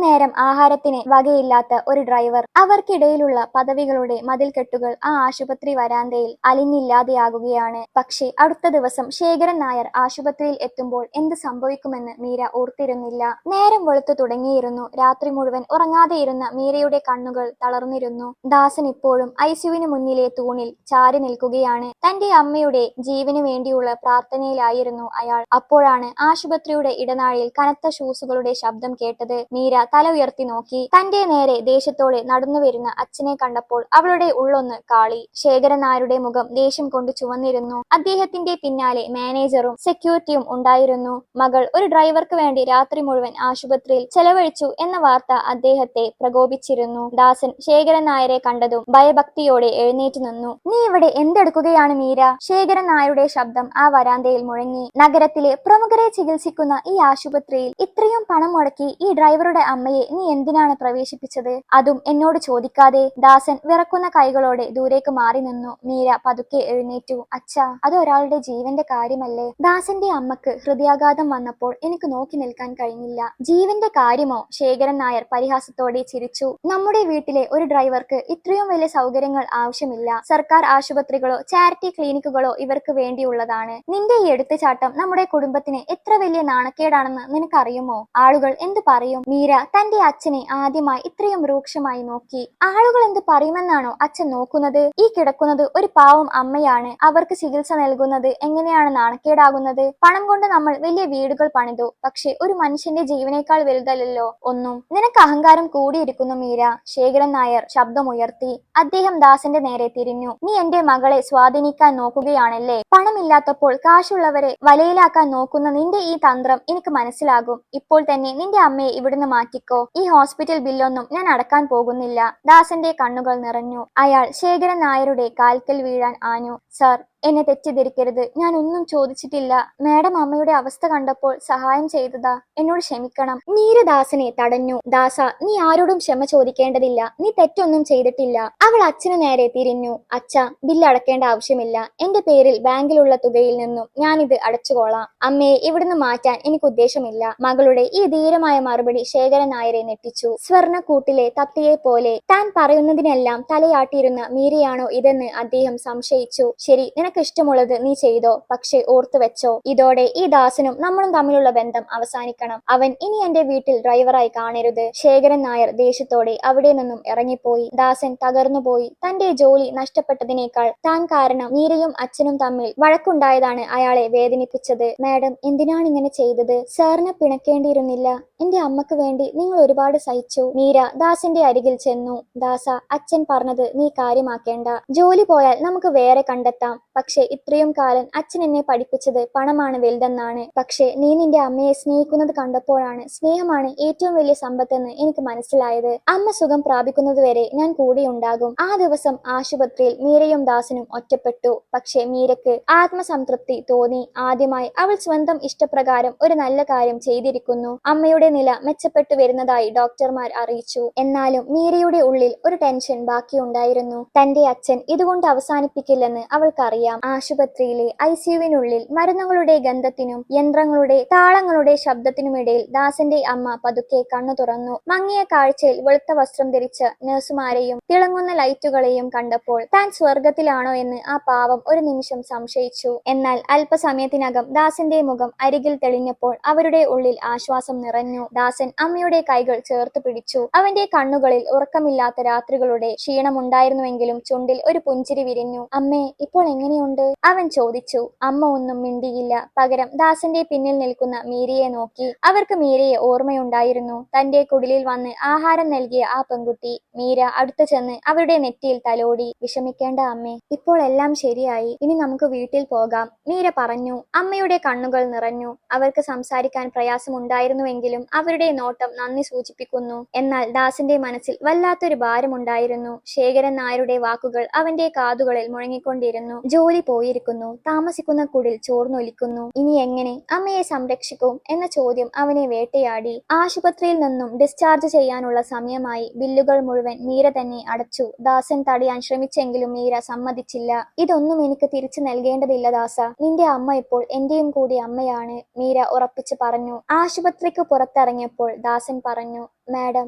നേരം ആഹാരത്തിന് വകയില്ലാത്ത ഒരു ഡ്രൈവർ. അവർക്കിടയിലുള്ള പദവികളുടെ മതിൽക്കെട്ടുകൾ ആ ആശുപത്രി വരാന്തയിൽ അലിഞ്ഞില്ലാതെയാകുകയാണ്. പക്ഷേ അടുത്ത ദിവസം ശേഖരൻ നായർ ആശുപത്രിയിൽ എത്തുമ്പോൾ എന്ത് സംഭവിക്കുമെന്ന് മീര ഓർത്തിരുന്നില്ല. നേരം വെളുത്തു തുടങ്ങിയിരുന്നു. രാത്രി മുഴുവൻ ഉറങ്ങാതെയിരുന്ന മീരയുടെ കണ്ണുകൾ തളർന്നിരുന്നു. ദാസൻ ഇപ്പോഴും ഐസിയുവിന് മുന്നിലെ തൂണിൽ ചാരി നിൽക്കുകയാണ്. തന്റെ അമ്മയുടെ ജീവന് വേണ്ടിയുള്ള പ്രാർത്ഥനയിലായിരുന്നു അയാൾ. അപ്പോഴാണ് ആശുപത്രിയുടെ ഇടനാഴിയിൽ കനത്ത ഷൂസുകളുടെ ശബ്ദം കേട്ടത്. മീര തല ഉയർത്തി നോക്കി. തന്റെ നേരെ ദേഷ്യത്തോടെ നടന്നുവരുന്ന അച്ഛനെ കണ്ടപ്പോൾ അവളുടെ ഉള്ളൊന്ന് കാളി. ശേഖരൻ നായരുടെ മുഖം ദേഷ്യം കൊണ്ട് ചുവന്നിരുന്നു. അദ്ദേഹത്തിന്റെ പിന്നാലെ മാനേജറും സെക്യൂരിറ്റിയും ഉണ്ടായിരുന്നു. മകൾ ഒരു ഡ്രൈവർക്ക് വേണ്ടി രാത്രി മുഴുവൻ ആശുപത്രിയിൽ ചെലവഴിച്ചു എന്ന വാർത്ത അദ്ദേഹത്തെ പ്രകോപിച്ചിരുന്നു. ദാസൻ ശേഖരൻ നായരെ കണ്ടതും ഭയഭക്തിയോടെ എഴുന്നേറ്റ് നിന്നു. നീ ഇവിടെ എന്തെടുക്കുകയാണ് മീര? ശേഖരൻ നായരുടെ ശബ്ദം ആ വരാന്തയിൽ മുഴങ്ങി. നഗരത്തിലെ പ്രമുഖരെ ചികിത്സിക്കുന്ന ഈ ആശുപത്രിയിൽ ഇത്രയും പണം മുടക്കി ഈ ഡ്രൈവറുടെ അമ്മയെ നീ എന്തിനാണ് പ്രവേശിപ്പിച്ചത്? അതും എന്നോട് ചോദിക്കാതെ. ദാസൻ വിറക്കുന്ന കൈകളോടെ ദൂരേക്ക് മാറി നിന്നു. മീര പതുക്കെ എഴുന്നേറ്റു. അച്ഛാ, അത് ഒരാളുടെ ജീവന്റെ കാര്യമല്ലേ? ദാസന്റെ അമ്മക്ക് ഹൃദയാഘാതം വന്നപ്പോൾ എനിക്ക് നോക്കി നിൽക്കാൻ കഴിഞ്ഞില്ല. ജീവന്റെ കാര്യമോ? ശേഖരൻ നായർ പരിഹാസത്തോടെ ചിരിച്ചു. നമ്മുടെ വീട്ടിലെ ഒരു ഡ്രൈവർക്ക് ഇത്രയും വലിയ സൗകര്യങ്ങൾ ആവശ്യമില്ല. സർക്കാർ ആശുപത്രികളോ ചാരിറ്റി ക്ലിനിക്കുകളോ ഇവർക്ക് വേണ്ടിയുള്ളതാണ്. നിന്റെ ഈ എടുത്തുചാട്ടം നമ്മുടെ കുടുംബത്തിന് എത്ര വലിയ നാണക്കേടാണെന്ന് നിനക്കറിയുമോ? ആളുകൾ എന്ത് പറയും? മീര തന്റെ അച്ഛനെ ആദ്യമായി ഇത്രയും രൂക്ഷമായി നോക്കി. ആളുകൾ എന്ത് പറയുമെന്നാണോ അച്ഛൻ നോക്കുന്നത്? ഈ കിടക്കുന്നത് ഒരു പാവം അമ്മയാണ്. അവർക്ക് ചികിത്സ നൽകുന്നത് എങ്ങനെയാണ് നാണക്കേടാകുന്നത്? പണം കൊണ്ട് നമ്മൾ വലിയ വീടുകൾ പണിതു, പക്ഷെ ഒരു മനുഷ്യന്റെ ജീവനേക്കാൾ വലുതല്ലോ ഒന്നും. നിനക്ക് അഹങ്കാരം കൂടിയിരിക്കുന്നു മീര. ശേഖരൻ നായർ ശബ്ദമുയർത്തി. അദ്ദേഹം ദാസന്റെ നേരെ തിരിഞ്ഞു. നീ എന്റെ മകളെ സ്വാധീനിക്കാൻ നോക്കുകയാണല്ലേ? പണമില്ലാത്തപ്പോൾ കാശുള്ളവരെ വലയിലാക്കാൻ നോക്കുന്ന നിന്റെ ഈ തന്ത്രം എനിക്ക് മനസ്സിലാകും. ഇപ്പോൾ തന്നെ നിന്റെ അമ്മയെ ഇവിടുന്ന് മാറ്റിക്കോ. ഈ ഹോസ്പിറ്റൽ ബില്ലൊന്നും ഞാൻ അടക്കാൻ പോകുന്നില്ല. ദാസന്റെ കണ്ണുകൾ നിറഞ്ഞു. അയാൾ ശേഖരൻ നായരുടെ കാൽക്കൽ വീഴാൻ ആഞ്ഞു. സർ, എന്നെ തെറ്റിദ്ധരിക്കരുത്. ഞാൻ ഒന്നും ചോദിച്ചിട്ടില്ല. മാഡം അമ്മയുടെ അവസ്ഥ കണ്ടപ്പോൾ സഹായം ചെയ്തതാ. എന്നോട് ക്ഷമിക്കണം. മീര ദാസനെ തടഞ്ഞു. ദാസ, നീ ആരോടും ക്ഷമ ചോദിക്കേണ്ടതില്ല. നീ തെറ്റൊന്നും ചെയ്തിട്ടില്ല. അവൾ അച്ഛനു നേരെ തിരിഞ്ഞു. അച്ഛ, ബില്ല് അടക്കേണ്ട ആവശ്യമില്ല. എന്റെ പേരിൽ ബാങ്കിലുള്ള തുകയിൽ നിന്നും ഞാനിത് അടച്ചുകൊള്ളാം. അമ്മയെ ഇവിടുന്ന് മാറ്റാൻ എനിക്ക് ഉദ്ദേശമില്ല. മകളുടെ ഈ ധീരമായ മറുപടി ശേഖരൻ നായരെ ഞെട്ടിച്ചു. സ്വർണക്കൂട്ടിലെ തത്തയെ പോലെ താൻ പറയുന്നതിനെല്ലാം തലയാട്ടിയിരുന്ന മീരയാണോ ഇതെന്ന് അദ്ദേഹം സംശയിച്ചു. ശരി, നിനക്ക് ഇഷ്ടമുള്ളത് നീ ചെയ്തോ. പക്ഷെ ഓർത്തു വെച്ചോ, ഇതോടെ ഈ ദാസനും നമ്മളും തമ്മിലുള്ള ബന്ധം അവസാനിക്കണം. അവൻ ഇനി എന്റെ വീട്ടിൽ ഡ്രൈവറായി കാണരുത്. ശേഖരൻ നായർ ദേഷ്യത്തോടെ അവിടെ നിന്നും ഇറങ്ങിപ്പോയി. ദാസൻ തകർന്നുപോയി. തന്റെ ജോലി നഷ്ടപ്പെട്ടതിനേക്കാൾ താൻ കാരണം മീരയും അച്ഛനും തമ്മിൽ വഴക്കുണ്ടായതാണ് അയാളെ വേദനിപ്പിച്ചത്. മാഡം, എന്തിനാണ് ഇങ്ങനെ ചെയ്തത്? സാറിനെ പിണക്കേണ്ടിയിരുന്നില്ല. എന്റെ അമ്മക്ക് വേണ്ടി നിങ്ങൾ ഒരുപാട് സഹിച്ചു. മീര ദാസന്റെ അരികിൽ ചെന്നു. ദാസ, അച്ഛൻ പറഞ്ഞത് നീ കാര്യമാക്കേണ്ട. ജോലി പോയാൽ നമുക്ക് വേറെ കണ്ടെത്താം. പക്ഷെ ഇത്രയും കാലം അച്ഛൻ എന്നെ പഠിപ്പിച്ചത് പണമാണ് വലുതെന്നാണ്. പക്ഷെ നീ നിന്റെ അമ്മയെ സ്നേഹിക്കുന്നത് കണ്ടപ്പോഴാണ് സ്നേഹമാണ് ഏറ്റവും വലിയ സമ്പത്തെന്ന് എനിക്ക് മനസ്സിലായത്. അമ്മ സുഖം പ്രാപിക്കുന്നതുവരെ ഞാൻ കൂടെയുണ്ടാകും. ആ ദിവസം ആശുപത്രിയിൽ മീരയും ദാസനും ഒറ്റപ്പെട്ടു. പക്ഷെ മീരക്ക് ആത്മസംതൃപ്തി തോന്നി. ആദ്യമായി അവൾ സ്വന്തം ഇഷ്ടപ്രകാരം ഒരു നല്ല കാര്യം ചെയ്തിരിക്കുന്നു. അമ്മയുടെ നില മെച്ചപ്പെട്ടു വരുന്നതായി ഡോക്ടർമാർ അറിയിച്ചു. എന്നാലും മീരയുടെ ഉള്ളിൽ ഒരു ടെൻഷൻ ബാക്കിയുണ്ടായിരുന്നു. തന്റെ അച്ഛൻ ഇതുകൊണ്ട് അവസാനിപ്പിക്കില്ലെന്ന് അവൾക്കറിയാം. ആശുപത്രിയിലെ ഐസിയുവിനുള്ളിൽ മരുന്നുകളുടെ ഗന്ധത്തിനും യന്ത്രങ്ങളുടെ താളങ്ങളുടെ ശബ്ദത്തിനുമിടയിൽ ദാസന്റെ അമ്മ പതുക്കെ കണ്ണു തുറന്നു. മങ്ങിയ കാഴ്ചയിൽ വെളുത്ത വസ്ത്രം ധരിച്ച നഴ്സുമാരെയും തിളങ്ങുന്ന ലൈറ്റുകളെയും കണ്ടപ്പോൾ താൻ സ്വർഗത്തിലാണോ എന്ന് ആ പാവം ഒരു നിമിഷം സംശയിച്ചു. എന്നാൽ അല്പസമയത്തിനകം ദാസന്റെ മുഖം അരികിൽ തെളിഞ്ഞപ്പോൾ അവരുടെ ഉള്ളിൽ ആശ്വാസം നിറഞ്ഞു. ദാസൻ അമ്മയുടെ കൈകൾ ചേർത്ത് പിടിച്ചു. അവന്റെ കണ്ണുകളിൽ ഉറക്കമില്ലാത്ത രാത്രികളുടെ ക്ഷീണമുണ്ടായിരുന്നുവെങ്കിലും ചുണ്ടിൽ ഒരു പുഞ്ചിരി വിരിഞ്ഞു. അമ്മേ, ഇപ്പോൾ എങ്ങനെയുണ്ട്? അവൻ ചോദിച്ചു. അമ്മ ഒന്നും മിണ്ടിയില്ല. പകരം ദാസന്റെ പിന്നിൽ നിൽക്കുന്ന മീരയെ നോക്കി. അവർക്ക് മീരയെ ഓർമ്മയുണ്ടായിരുന്നു. തന്റെ കുടിലിൽ വന്ന് ആഹാരം നൽകിയ ആ പെൺകുട്ടി. മീര അടുത്തു ചെന്ന് അവരുടെ നെറ്റിയിൽ തലോടി. വിഷമിക്കേണ്ട അമ്മേ, ഇപ്പോൾ എല്ലാം ശരിയായി. ഇനി നമുക്ക് വീട്ടിൽ പോകാം, മീര പറഞ്ഞു. അമ്മയുടെ കണ്ണുകൾ നിറഞ്ഞു. അവർക്ക് സംസാരിക്കാൻ പ്രയാസമുണ്ടായിരുന്നുവെങ്കിലും അവരുടെ നോട്ടം നന്ദി സൂചിപ്പിക്കുന്നു. എന്നാൽ ദാസന്റെ മനസ്സിൽ വല്ലാത്തൊരു ഭാരമുണ്ടായിരുന്നു. ശേഖരൻ നായരുടെ വാക്കുകൾ അവന്റെ കാതുകളിൽ മുഴങ്ങിക്കൊണ്ടിരുന്നു. ജോലി ജോലി പോയിരിക്കുന്നു, താമസിക്കുന്ന കുടിൽ ചോർന്നൊലിക്കുന്നു. ഇനി എങ്ങനെ അമ്മയെ സംരക്ഷിക്കും എന്ന ചോദ്യം അവനെ വേട്ടയാടി. ആശുപത്രിയിൽ നിന്നും ഡിസ്ചാർജ് ചെയ്യാനുള്ള സമയമായി. ബില്ലുകൾ മുഴുവൻ മീര തന്നെ അടച്ചു. ദാസൻ തടയാൻ ശ്രമിച്ചെങ്കിലും മീര സമ്മതിച്ചില്ല. ഇതൊന്നും എനിക്ക് തിരിച്ചു നൽകേണ്ടതില്ല ദാസ, നിന്റെ അമ്മ ഇപ്പോൾ എന്റെയും കൂടി അമ്മയാണ്, മീര ഉറപ്പിച്ചു പറഞ്ഞു. ആശുപത്രിക്ക് പുറത്തിറങ്ങിയപ്പോൾ ദാസൻ പറഞ്ഞു, മാഡം,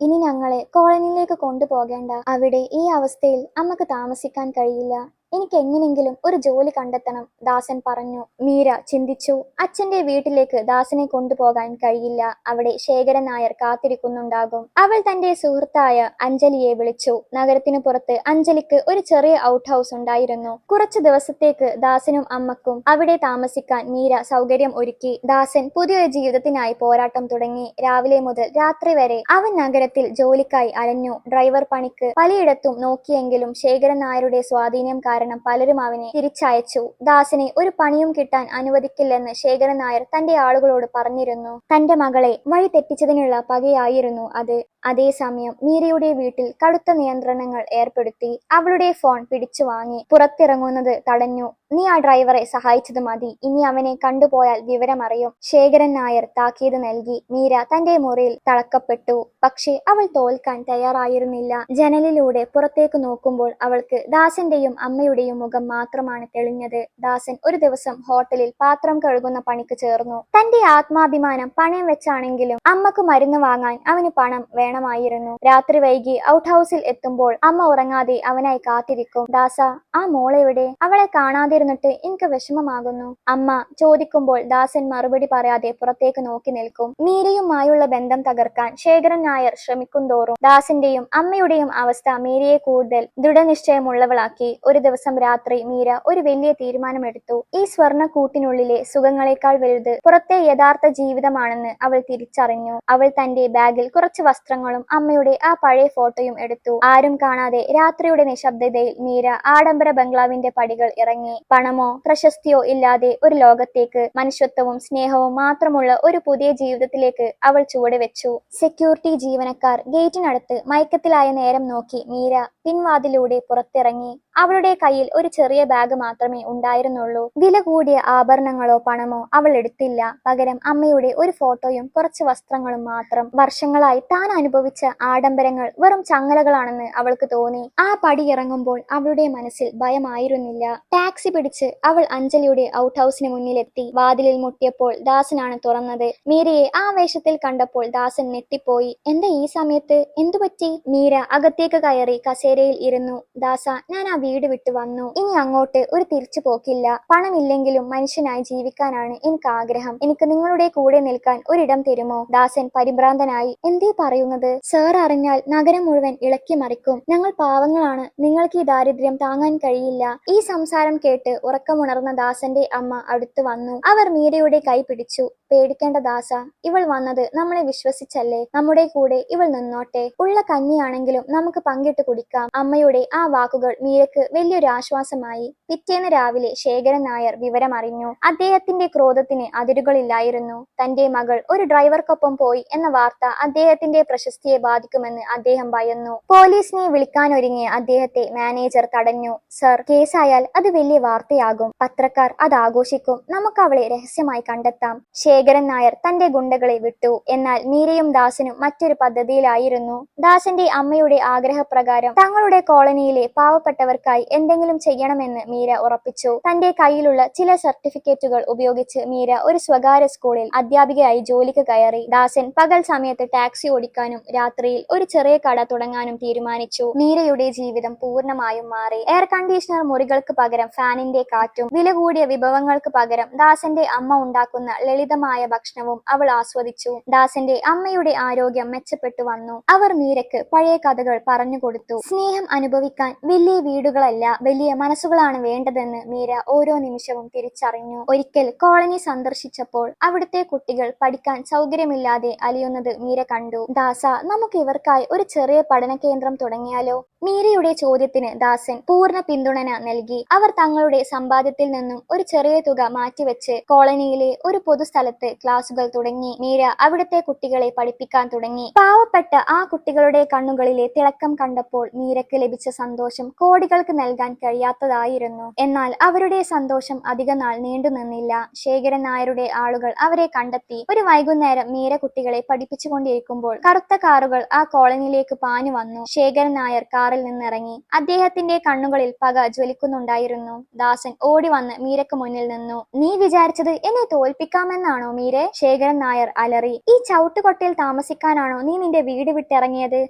ഇനി ഞങ്ങളെ കോളനിയിലേക്ക് കൊണ്ടുപോകേണ്ട. അവിടെ ഈ അവസ്ഥയിൽ അമ്മക്ക് താമസിക്കാൻ കഴിയില്ല. എനിക്ക് എങ്ങനെങ്കിലും ഒരു ജോലി കണ്ടെത്തണം, ദാസൻ പറഞ്ഞു. മീര ചിന്തിച്ചു. അച്ഛന്റെ വീട്ടിലേക്ക് ദാസനെ കൊണ്ടുപോകാൻ കഴിയില്ല. അവിടെ ശേഖരൻ നായർ കാത്തിരിക്കുന്നുണ്ടാകും. അവൾ തന്റെ സുഹൃത്തായ അഞ്ജലിയെ വിളിച്ചു. നഗരത്തിനു പുറത്ത് അഞ്ജലിക്ക് ഒരു ചെറിയ ഔട്ട് ഹൗസ് ഉണ്ടായിരുന്നു. കുറച്ചു ദിവസത്തേക്ക് ദാസനും അമ്മക്കും അവിടെ താമസിക്കാൻ മീര സൗകര്യം ഒരുക്കി. ദാസൻ പുതിയൊരു ജീവിതത്തിനായി പോരാട്ടം തുടങ്ങി. രാവിലെ മുതൽ രാത്രി വരെ അവൻ നഗരത്തിൽ ജോലിക്കായി അലഞ്ഞു. ഡ്രൈവർ പണിക്ക് പലയിടത്തും നോക്കിയെങ്കിലും ശേഖരൻ നായരുടെ സ്വാധീനം കാരണം പലരും അവനെ തിരിച്ചയച്ചു. ദാസനെ ഒരു പണിയും കിട്ടാൻ അനുവദിക്കില്ലെന്ന് ശേഖരൻ നായർ തന്റെ ആളുകളോട് പറഞ്ഞിരുന്നു. തന്റെ മകളെ വഴി തെറ്റിച്ചതിനുള്ള പകയായിരുന്നു അത്. അതേസമയം മീരയുടെ വീട്ടിൽ കടുത്ത നിയന്ത്രണങ്ങൾ ഏർപ്പെടുത്തി. അവളുടെ ഫോൺ പിടിച്ചു വാങ്ങി. പുറത്തിറങ്ങുന്നത് തടഞ്ഞു. നീ ആ ഡ്രൈവറെ സഹായിച്ചത് മതി, ഇനി അവനെ കണ്ടുപോയാൽ വിവരമറിയും, ശേഖരൻ നായർ താക്കീത് നൽകി. മീര തന്റെ മുറിയിൽ തളക്കപ്പെട്ടു. പക്ഷേ അവൾ തോൽക്കാൻ തയ്യാറായിരുന്നില്ല. ജനലിലൂടെ പുറത്തേക്ക് നോക്കുമ്പോൾ അവൾക്ക് ദാസന്റെയും അമ്മയുടെയും മുഖം മാത്രമാണ് തെളിഞ്ഞത്. ദാസൻ ഒരു ദിവസം ഹോട്ടലിൽ പാത്രം കഴുകുന്ന പണിക്ക് ചേർന്നു. തന്റെ ആത്മാഭിമാനം പണയം വെച്ചാണെങ്കിലും അമ്മക്ക് മരുന്ന് വാങ്ങാൻ അവന് പണം വേണമായിരുന്നു. രാത്രി വൈകി ഔട്ട് ഹൗസിൽ എത്തുമ്പോൾ അമ്മ ഉറങ്ങാതെ അവനായി കാത്തിരിക്കും. ദാസ, ആ മോളെവിടെ? അവളെ കാണാതിരുന്നിട്ട് എനിക്ക് വിഷമമാകുന്നു, അമ്മ ചോദിക്കുമ്പോൾ ദാസൻ മറുപടി പറയാതെ പുറത്തേക്ക് നോക്കി നിൽക്കും. മീരയുമായുള്ള ബന്ധം തകർക്കാൻ ശേഖരൻ നായർ ശ്രമിക്കുന്തോറും ദാസന്റെയും അമ്മയുടെയും അവസ്ഥ മീരയെ കൂടുതൽ ദൃഢനിശ്ചയമുള്ളവളാക്കി. ഒരു ദിവസം രാത്രി മീര ഒരു വലിയ തീരുമാനമെടുത്തു. ഈ സ്വർണ്ണക്കൂട്ടിനുള്ളിലെ സുഖങ്ങളെക്കാൾ വലുത് പുറത്തെ യഥാർത്ഥ ജീവിതമാണെന്ന് അവൾ തിരിച്ചറിഞ്ഞു. അവൾ തന്റെ ബാഗിൽ കുറച്ച് വസ്ത്രങ്ങളും അമ്മയുടെ ആ പഴയ ഫോട്ടോയും എടുത്തു. ആരും കാണാതെ രാത്രിയുടെ നിശബ്ദതയിൽ മീര ആഡംബര ബംഗ്ലാവിന്റെ പടികൾ ഇറങ്ങി. പണമോ പ്രശസ്തിയോ ഇല്ലാതെ ഒരു ലോകത്തേക്ക്, മനുഷ്യത്വവും സ്നേഹവും മാത്രമുള്ള ഒരു പുതിയ ജീവിതത്തിലേക്ക് അവൾ ചുവടുവെച്ചു. സെക്യൂരിറ്റി ജീവനക്കാർ ഗേറ്റിനടുത്ത് മയക്കത്തിലായ നേരം നോക്കി മീര പിൻവാതിലൂടെ പുറത്തിറങ്ങി. അവളുടെ കയ്യിൽ ഒരു ചെറിയ ബാഗ് മാത്രമേ ഉണ്ടായിരുന്നുള്ളൂ. വില കൂടിയ ആഭരണങ്ങളോ പണമോ അവൾ എടുത്തില്ല. പകരം അമ്മയുടെ ഒരു ഫോട്ടോയും കുറച്ച് വസ്ത്രങ്ങളും മാത്രം. വർഷങ്ങളായി താൻ അനുഭവിച്ച ആഡംബരങ്ങൾ വെറും ചങ്ങലകളാണെന്ന് അവൾക്ക് തോന്നി. ആ പടി ഇറങ്ങുമ്പോൾ അവളുടെ മനസ്സിൽ ഭയമായിരുന്നില്ല. ടാക്സി പിടിച്ച് അവൾ അഞ്ജലിയുടെ ഔട്ട് ഹൗസിന് മുന്നിലെത്തി. വാതിലിൽ മുട്ടിയപ്പോൾ ദാസനാണ് തുറന്നത്. മീരയെ ആ വേഷത്തിൽ കണ്ടപ്പോൾ ദാസൻ ഞെട്ടിപ്പോയി. എന്താ ഈ സമയത്ത്, എന്തുപറ്റി? മീര അകത്തേക്ക് കയറി കസേരയിൽ ഇരുന്നു. ദാസ, ഞാൻ ആ വീട് വിട്ടു വന്നു. ഇനി അങ്ങോട്ട് ഒരു തിരിച്ചു പോക്കില്ല. പണമില്ലെങ്കിലും മനുഷ്യനായി ജീവിക്കാനാണ് എനിക്ക് ആഗ്രഹം. എനിക്ക് നിങ്ങളുടെ കൂടെ നിൽക്കാൻ ഒരിടം തരുമോ? ദാസൻ പരിഭ്രാന്തനായി. എന്തേ പറയുന്നത്? സാർ അറിഞ്ഞാൽ നഗരം മുഴുവൻ ഇളക്കി മറിക്കും. ഞങ്ങൾ പാവങ്ങളാണ്, നിങ്ങൾക്ക് ഈ ദാരിദ്ര്യം താങ്ങാൻ കഴിയില്ല. ഈ സംസാരം കേട്ട് ഉറക്കമുണർന്ന ദാസന്റെ അമ്മ അടുത്ത് വന്നു. അവർ മീരയുടെ കൈ പിടിച്ചു. പേടിക്കേണ്ട ദാസ, ഇവൾ വന്നത് നമ്മളെ വിശ്വസിച്ചല്ലേ. നമ്മുടെ കൂടെ ഇവൾ നിന്നോട്ടെ. ഉള്ള കഞ്ഞിയാണെങ്കിലും നമുക്ക് പങ്കിട്ട് കുടിക്കാം. അമ്മയുടെ ആ വാക്കുകൾ മീരക്ക് വലിയൊരു ആശ്വാസമായി. പിറ്റേന്ന് രാവിലെ ശേഖരൻ നായർ വിവരമറിഞ്ഞു. അദ്ദേഹത്തിന്റെ ക്രോധത്തിന് അതിരുകളില്ലായിരുന്നു. തന്റെ മകൾ ഒരു ഡ്രൈവർക്കൊപ്പം പോയി എന്ന വാർത്ത അദ്ദേഹത്തിന്റെ പ്രശസ്തിയെ ബാധിക്കുമെന്ന് അദ്ദേഹം ഭയന്നു. പോലീസിനെ വിളിക്കാനൊരുങ്ങിയ അദ്ദേഹത്തെ മാനേജർ തടഞ്ഞു. സർ, കേസായാൽ അത് വലിയ വാർത്തയാകും. പത്രക്കാർ അത് ആഘോഷിക്കും. നമുക്ക് അവളെ രഹസ്യമായി കണ്ടെത്താം. ശേഖരൻ നായർ തന്റെ ഗുണ്ടകളെ വിട്ടു. എന്നാൽ മീരയും ദാസനും മറ്റൊരു പദ്ധതിയിലായിരുന്നു. ദാസന്റെ അമ്മയുടെ ആഗ്രഹപ്രകാരം തങ്ങളുടെ കോളനിയിലെ പാവപ്പെട്ടവർക്കായി എന്തെങ്കിലും ചെയ്യണമെന്ന് മീര ഉറപ്പിച്ചു. തന്റെ കയ്യിലുള്ള ചില സർട്ടിഫിക്കറ്റുകൾ ഉപയോഗിച്ച് മീര ഒരു സ്വകാര്യ സ്കൂളിൽ അധ്യാപികയായി ജോലിക്ക് കയറി. ദാസൻ പകൽ സമയത്ത് ടാക്സി ഓടിക്കാനും രാത്രിയിൽ ഒരു ചെറിയ കട തുടങ്ങാനും തീരുമാനിച്ചു. മീരയുടെ ജീവിതം പൂർണ്ണമായും മാറി. എയർ കണ്ടീഷണർ മുറികൾക്ക് പകരം ഫാനിന്റെ കാറ്റും വില കൂടിയ വിഭവങ്ങൾക്ക് പകരം ദാസന്റെ അമ്മ ഉണ്ടാക്കുന്ന ലളിതമായ ഭക്ഷണവും അവൾ ആസ്വദിച്ചു. ദാസന്റെ അമ്മയുടെ ആരോഗ്യം മെച്ചപ്പെട്ടു വന്നു. അവർ മീരക്ക് പഴയ കഥകൾ പറഞ്ഞുകൊടുത്തു. സ്നേഹം അനുഭവിക്കാൻ വലിയ വീടുകളല്ല, വലിയ മനസ്സുകളാണ് വേണ്ടതെന്ന് മീര ഓരോ നിമിഷവും തിരിച്ചറിഞ്ഞു. ഒരിക്കൽ കോളനി സന്ദർശിച്ചപ്പോൾ അവിടുത്തെ കുട്ടികൾ പഠിക്കാൻ സൗകര്യമില്ലാതെ അലിയുന്നത് മീര കണ്ടു. ദാസ നമുക്ക് ഇവർക്കായി ഒരു ചെറിയ പഠന കേന്ദ്രം തുടങ്ങിയാലോ? മീരയുടെ ചോദ്യത്തിന് ദാസൻ പൂർണ്ണ പിന്തുണ നൽകി. അവർ തങ്ങളുടെ സമ്പാദ്യത്തിൽ നിന്നും ഒരു ചെറിയ തുക മാറ്റിവെച്ച് കോളനിയിലെ ഒരു പൊതുസ്ഥലത്ത് ക്ലാസുകൾ തുടങ്ങി. മീര അവിടുത്തെ കുട്ടികളെ പഠിപ്പിക്കാൻ തുടങ്ങി. പാവപ്പെട്ട ആ കുട്ടികളുടെ കണ്ണുകളിലെ തിളക്കം കണ്ടപ്പോൾ മീരയ്ക്ക് ലഭിച്ച സന്തോഷം കോടികൾക്ക് നൽകാൻ കഴിയാത്തതായിരുന്നു. എന്നാൽ അവരുടെ സന്തോഷം അധികനാൾ നീണ്ടുനിന്നില്ല. ശേഖരൻ നായരുടെ ആളുകൾ അവരെ കണ്ടെത്തി. ഒരു വൈകുന്നേരം മീര കുട്ടികളെ പഠിപ്പിച്ചുകൊണ്ടിരിക്കുമ്പോൾ കറുത്ത കാറുകൾ ആ കോളനിയിലേക്ക് പാഞ്ഞു വന്നു. ശേഖരൻ നായർ കാറിൽ നിന്നിറങ്ങി. അദ്ദേഹത്തിന്റെ കണ്ണുകളിൽ പക ജ്വലിക്കുന്നുണ്ടായിരുന്നു. ദാസൻ ഓടി വന്ന് മീരയ്ക്ക് മുന്നിൽ നിന്നു. നീ വിചാരിച്ചത് എന്നെ തോൽപ്പിക്കാമെന്നാണോ മീരെ? ശേഖരൻ നായർ അലറി. ഈ ചവിട്ടുകൊട്ടയിൽ താമസിക്കാനാണോ നീ നിന്റെ വീട് വിട്ടിറങ്ങിയത്?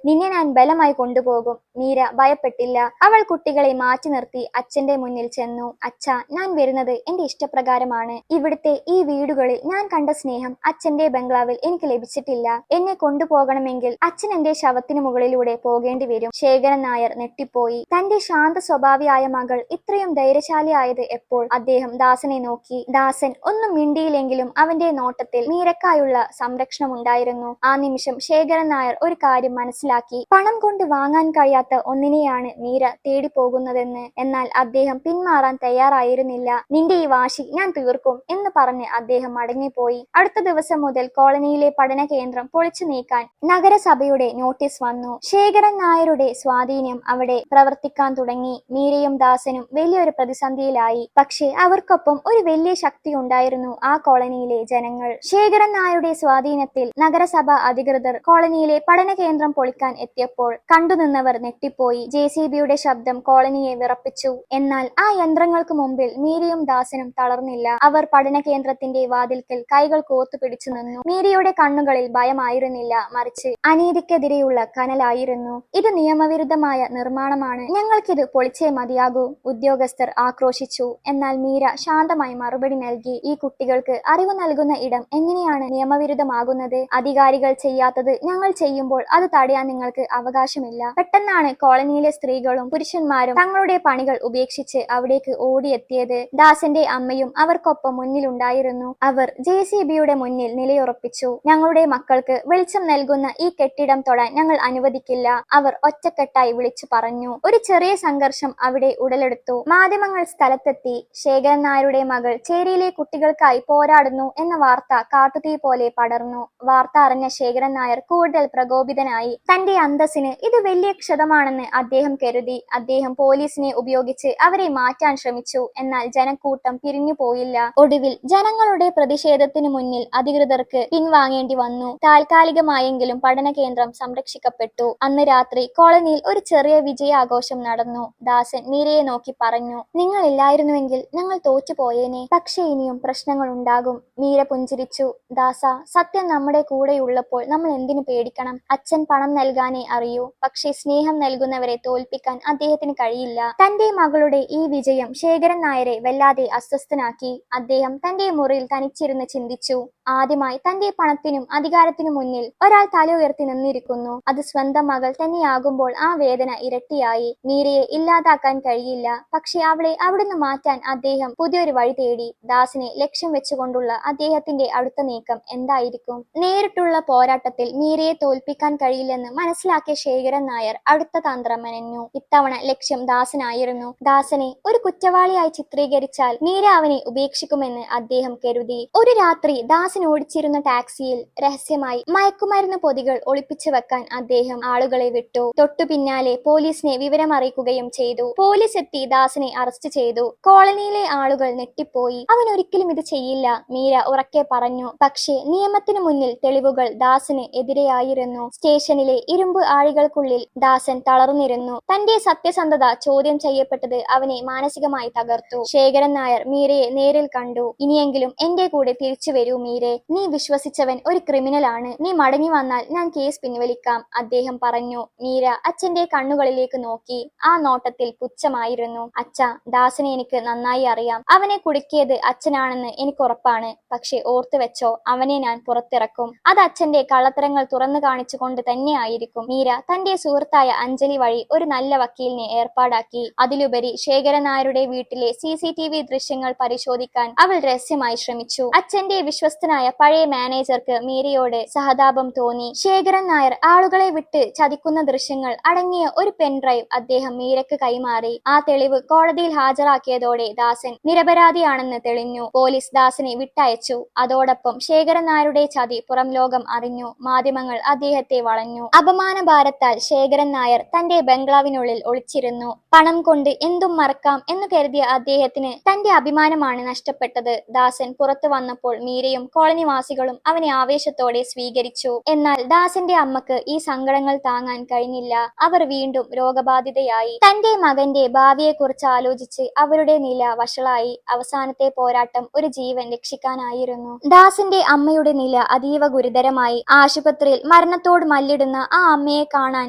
നിന്നെ ഞാൻ ബലമായി കൊണ്ടുപോകും. മീര ഭയപ്പെട്ടില്ല. അവൾ കുട്ടികളെ മാറ്റി നിർത്തി അച്ഛന്റെ മുന്നിൽ ചെന്നു. അച്ഛാ, ഞാൻ വരുന്നത് എന്റെ ഇഷ്ടപ്രകാരമാണ്. ഇവിടുത്തെ ഈ വീടുകളിൽ ഞാൻ കണ്ട സ്നേഹം അച്ഛന്റെ ബംഗ്ലാവിൽ എനിക്ക് ലഭിച്ചിട്ടില്ല. എന്നെ കൊണ്ടുപോകണമെങ്കിൽ അച്ഛൻ എന്റെ ശവത്തിന് മുകളിലൂടെ പോകേണ്ടി വരും. ശേഖരൻ നായർ ഞെട്ടിപ്പോയി. തന്റെ ശാന്ത സ്വഭാവിയായ മകൾ ഇത്രയും ധൈര്യശാലിയായത് എപ്പോൾ? അദ്ദേഹം ദാസനെ നോക്കി. ദാസൻ ഒന്നും മിണ്ടിയില്ലെങ്കിലും അവന്റെ നോട്ടത്തിൽ മീരക്കായുള്ള സംരക്ഷണം ഉണ്ടായിരുന്നു. ആ നിമിഷം ശേഖരൻ നായർ ഒരു കാര്യം മനസ്സിലാക്കി. പണം കൊണ്ട് വാങ്ങാൻ കഴിയാത്ത ഒന്നിനെയാണ് മീര തേടി പോകുന്നതെന്ന്. എന്നാൽ അദ്ദേഹം പിന്മാറാൻ തയ്യാറായിരുന്നില്ല. നിന്റെ ഈ വാശി ഞാൻ തീർക്കും എന്ന് പറഞ്ഞ് അദ്ദേഹം മടങ്ങിപ്പോയി. അടുത്ത ദിവസം മുതൽ കോളനിയിലെ പഠന കേന്ദ്രം പൊളിച്ചു നീക്കാൻ നഗരസഭയുടെ നോട്ടീസ് വന്നു. ശേഖരൻ നായരുടെ സ്വാധീനം അവിടെ പ്രവർത്തിക്കാൻ തുടങ്ങി. മീരയും ദാസനും വലിയൊരു പ്രതിസന്ധിയിലായി. പക്ഷേ അവർക്കൊപ്പം ഒരു വലിയ ശക്തി ഉണ്ടായിരുന്നു, ആ കോളനിയിലെ ജനങ്ങൾ. ശേഖരൻ നായരുടെ സ്വാധീനത്തിൽ നഗരസഭ അധികൃതർ കോളനിയിലെ പഠന കേന്ദ്രം പൊളിക്കാൻ എത്തിയപ്പോൾ കണ്ടുനിന്നവർ ഞെട്ടിപ്പോയി. JCBയുടെ ശബ്ദം കോളനിയെ വിറപ്പിച്ചു. എന്നാൽ ആ യന്ത്രങ്ങൾക്ക് മുമ്പിൽ മീരയും ദാസനും തളർന്നില്ല. അവർ പഠന കേന്ദ്രത്തിന്റെ വാതിൽക്കൽ കൈകൾ കോർത്തു പിടിച്ചു നിന്നു. മീരയുടെ കണ്ണുകളിൽ ഭയമായിരുന്നില്ല, മറിച്ച് അനീതിക്കെതിരെയുള്ള കനലായിരുന്നു. ഇത് നിയമവിരുദ്ധമായ നിർമ്മാണമാണ്, ഞങ്ങൾക്കിത് പൊളിച്ചേ മതിയാകൂ, ഉദ്യോഗസ്ഥർ ആക്രോശിച്ചു. എന്നാൽ മീര ശാന്തമായി മറുപടി നൽകി. ഈ കുട്ടികൾക്ക് അറിവ് നൽകുന്ന ഇടം എങ്ങനെയാണ് നിയമവിരുദ്ധമാകുന്നത്? അധികാരികൾ ചെയ്യാത്തത് ഞങ്ങൾ ചെയ്യുമ്പോൾ അത് തടയാൻ നിങ്ങൾക്ക് അവകാശമില്ല. പെട്ടെന്നാണ് കോളനിയിലെ സ്ത്രീകളും പുരുഷന്മാരും തങ്ങളുടെ പണികൾ ഉപേക്ഷിച്ച് അവിടേക്ക് ഓടിയെത്തിയത്. ദാസന്റെ അമ്മയും അവർക്കൊപ്പം മുന്നിലുണ്ടായിരുന്നു. അവർ JCBയുടെ മുന്നിൽ നിലയുറപ്പിച്ചു. ഞങ്ങളുടെ മക്കൾക്ക് വെളിച്ചം നൽകുന്ന ഈ കെട്ടിടം തൊടാൻ ഞങ്ങൾ അനുവദിക്കില്ല, അവർ ഒറ്റക്കെട്ടായി വിളിച്ചു പറഞ്ഞു. ഒരു ചെറിയ സംഘർഷം അവിടെ ഉടലെടുത്തു. മാധ്യമങ്ങൾ സ്ഥലത്തെത്തി. ശേഖരൻ നായരുടെ മകൾ ചേരിയിലെ കുട്ടികൾക്കായി പോരാടുന്നു എന്ന വാർത്ത കാട്ടുതീ പോലെ പടർന്നു. വാർത്ത അറിഞ്ഞ ശേഖരൻ നായർ കൂടുതൽ പ്രകോപിതനായി. തന്റെ അന്തസ്സിന് ഇത് വലിയ ക്ഷതമാണെന്ന് അദ്ദേഹം കരുതി. അദ്ദേഹം പോലീസിനെ ഉപയോഗിച്ച് അവരെ മാറ്റാൻ ശ്രമിച്ചു. എന്നാൽ ജനക്കൂട്ടം പിരിഞ്ഞു പോയില്ല. ഒടുവിൽ ജനങ്ങളുടെ പ്രതിഷേധത്തിനു മുന്നിൽ അധികൃതർക്ക് പിൻവാങ്ങേണ്ടി വന്നു. താൽക്കാലികമായെങ്കിലും പഠന കേന്ദ്രം സംരക്ഷിക്കപ്പെട്ടു. അന്ന് രാത്രി കോളനിയിൽ ഒരു ചെറിയ വിജയാഘോഷം നടന്നു. ദാസൻ മീരയെ നോക്കി പറഞ്ഞു, നിങ്ങൾ ഇല്ലായിരുന്നുവെങ്കിൽ ഞങ്ങൾ തോറ്റുപോയേനെ. പക്ഷേ ഇനിയും പ്രശ്നങ്ങൾ ഉണ്ടാകും. മീര പുഞ്ചിരിച്ചു. ദാസ, സത്യം നമ്മുടെ കൂടെയുള്ളപ്പോൾ നമ്മൾ എന്തിനു പേടിക്കണം? അച്ഛൻ പണം നൽകാനേ അറിയൂ, പക്ഷേ സ്നേഹം നൽകുന്നവരെ തോൽപ്പിക്കാൻ അദ്ദേഹത്തിന് കഴിയില്ല. തന്റെ മകളുടെ ഈ വിജയം ശേഖരൻ നായരെ വല്ലാതെ അസ്വസ്ഥനാക്കി. അദ്ദേഹം തന്റെ മുറിയിൽ തനിച്ചിരുന്ന് ചിന്തിച്ചു. ആദ്യമായി തന്റെ പണത്തിനും അധികാരത്തിനും മുന്നിൽ ഒരാൾ തല ഉയർത്തി നിന്നിരിക്കുന്നു. അത് സ്വന്തം മകൾ തന്നെയാകുമ്പോൾ ആ വേദന ഇരട്ടിയായി. മീരയെ ഇല്ലാതാക്കാൻ കഴിയില്ല, പക്ഷെ അവളെ അവിടുന്ന് മാറ്റാൻ അദ്ദേഹം പുതിയൊരു വഴി തേടി. ദാസിനെ ലക്ഷ്യം വെച്ചുകൊണ്ടുള്ള അദ്ദേഹത്തിന്റെ അടുത്ത നീക്കം എന്തായിരിക്കും? നേരിട്ടുള്ള പോരാട്ടത്തിൽ മീരയെ തോൽപ്പിക്കാൻ കഴിയില്ലെന്ന് മനസ്സിലാക്കിയ ശേഖരൻ നായർ അടുത്ത തന്ത്രം മെനഞ്ഞു. ഇത്തവണ ലക്ഷ്യം ദാസനായിരുന്നു. ദാസനെ ഒരു കുറ്റവാളിയായി ചിത്രീകരിച്ചാൽ മീര അവനെ ഉപേക്ഷിക്കുമെന്ന് അദ്ദേഹം കരുതി. ഒരു രാത്രി ദാസൻ ഓടിച്ചിരുന്ന ടാക്സിയിൽ രഹസ്യമായി മയക്കുമരുന്ന് പൊതികൾ ഒളിപ്പിച്ചു വെക്കാൻ അദ്ദേഹം ആളുകളെ വിട്ടു. തൊട്ടു പിന്നാലെ പോലീസിനെ വിവരം അറിയിക്കുകയും ചെയ്തു. പോലീസ് എത്തി ദാസനെ അറസ്റ്റ് ചെയ്തു. കോളനിയിലെ ആളുകൾ ഞെട്ടിപ്പോയി. അവൻ ഒരിക്കലും ഇത് ചെയ്യില്ല, മീര ഉറക്കെ പറഞ്ഞു. പക്ഷേ നിയമത്തിനു മുന്നിൽ തെളിവുകൾ ദാസന് എതിരെയായിരുന്നു. സ്റ്റേഷനിലെ ഇരുമ്പ് ആഴികൾക്കുള്ളിൽ ദാസൻ തളർന്നിരുന്നു. തന്റെ സത്യസന്ധത ചോദ്യം ചെയ്യപ്പെട്ടത് അവനെ മാനസികമായി തകർത്തു. ശേഖരൻ നായർ മീരയെ നേരിൽ കണ്ടു. ഇനിയെങ്കിലും എന്റെ കൂടെ തിരിച്ചു വരൂ മീരെ, നീ വിശ്വസിച്ചവൻ ഒരു ക്രിമിനലാണ്. നീ മടങ്ങി വന്നാൽ ഞാൻ കേസ് പിൻവലിക്കാം, അദ്ദേഹം പറഞ്ഞു. മീര അച്ഛന്റെ കണ്ണുകളിലേക്ക് നോക്കി. ആ നോട്ടത്തിൽ പുച്ഛമായിരുന്നു. അച്ഛ, ദാസനെ എനിക്ക് നന്നായി അറിയാം. അവനെ കുടുക്കിയത് അച്ഛനാണെന്ന് എനിക്ക് ഉറപ്പാണ്. പക്ഷെ ഓർത്തു വെച്ചോ, അവനെ ഞാൻ പുറത്തിറക്കും. അത് അച്ഛന്റെ കള്ളത്തരങ്ങൾ തുറന്നു കാണിച്ചുകൊണ്ട് തന്നെയായിരിക്കും. മീര തന്റെ സുഹൃത്തായ അഞ്ജലി വഴി ഒരു നല്ല വക്കീലിനെ ഏർപ്പാടാക്കി. അതിലുപരി ശേഖരൻ നായരുടെ വീട്ടിലെ CCTV ദൃശ്യങ്ങൾ പരിശോധിക്കാൻ അവൾ രഹസ്യമായി ശ്രമിച്ചു. അച്ഛന്റെ വിശ്വസ്തനായ പഴയ മാനേജർക്ക് മീരയോട് സഹതാപം തോന്നി. ശേഖരൻ നായർ ആളുകളെ വിട്ട് ചതിക്കുന്ന ദൃശ്യങ്ങൾ അടങ്ങിയ ഒരു പെൻഡ്രൈവ് അദ്ദേഹം മീരയ്ക്ക് കൈമാറി. ആ തെളിവ് കോടതിയിൽ ഹാജരാക്കിയതോടെ ദാസൻ നിരപരാധിയാണെന്ന് തെളിഞ്ഞു. പോലീസ് ദാസനെ വിട്ടയച്ചു. അതോടൊപ്പം ശേഖരൻ നായരുടെ ചതി പുറം ലോകം അറിഞ്ഞു. മാധ്യമങ്ങൾ അദ്ദേഹത്തെ വളഞ്ഞു. അപമാനഭാരത്താൽ ശേഖരൻ നായർ തന്റെ ബംഗ്ലാവിനുള്ളിൽ ഒളിച്ചിരുന്നു. പണം കൊണ്ട് എന്തും മറക്കാം എന്ന് കരുതിയ അദ്ദേഹത്തിന് തന്റെ അഭിമാനമാണ് നഷ്ടപ്പെട്ടത്. ദാസൻ പുറത്തു വന്നപ്പോൾ മീരയും കോളനിവാസികളും അവനെ ആവേശത്തോടെ സ്വീകരിച്ചു. എന്നാൽ ദാസന്റെ അമ്മക്ക് ഈ സങ്കടങ്ങൾ താങ്ങാൻ കഴിഞ്ഞില്ല. അവർ വീണ്ടും രോഗബാധിതയായി. തന്റെ മകന്റെ ഭാവിയെക്കുറിച്ച് ആലോചിച്ച് അവരുടെ നില വഷളായി. അവസാനത്തെ പോരാട്ടം ഒരു ജീവൻ രക്ഷിക്കാനായിരുന്നു. ദാസന്റെ അമ്മയുടെ നില അതീവ ഗുരുതരമായി. ആശുപത്രിയിൽ മരണത്തോട് മല്ലിടുന്ന ആ അമ്മയെ കാണാൻ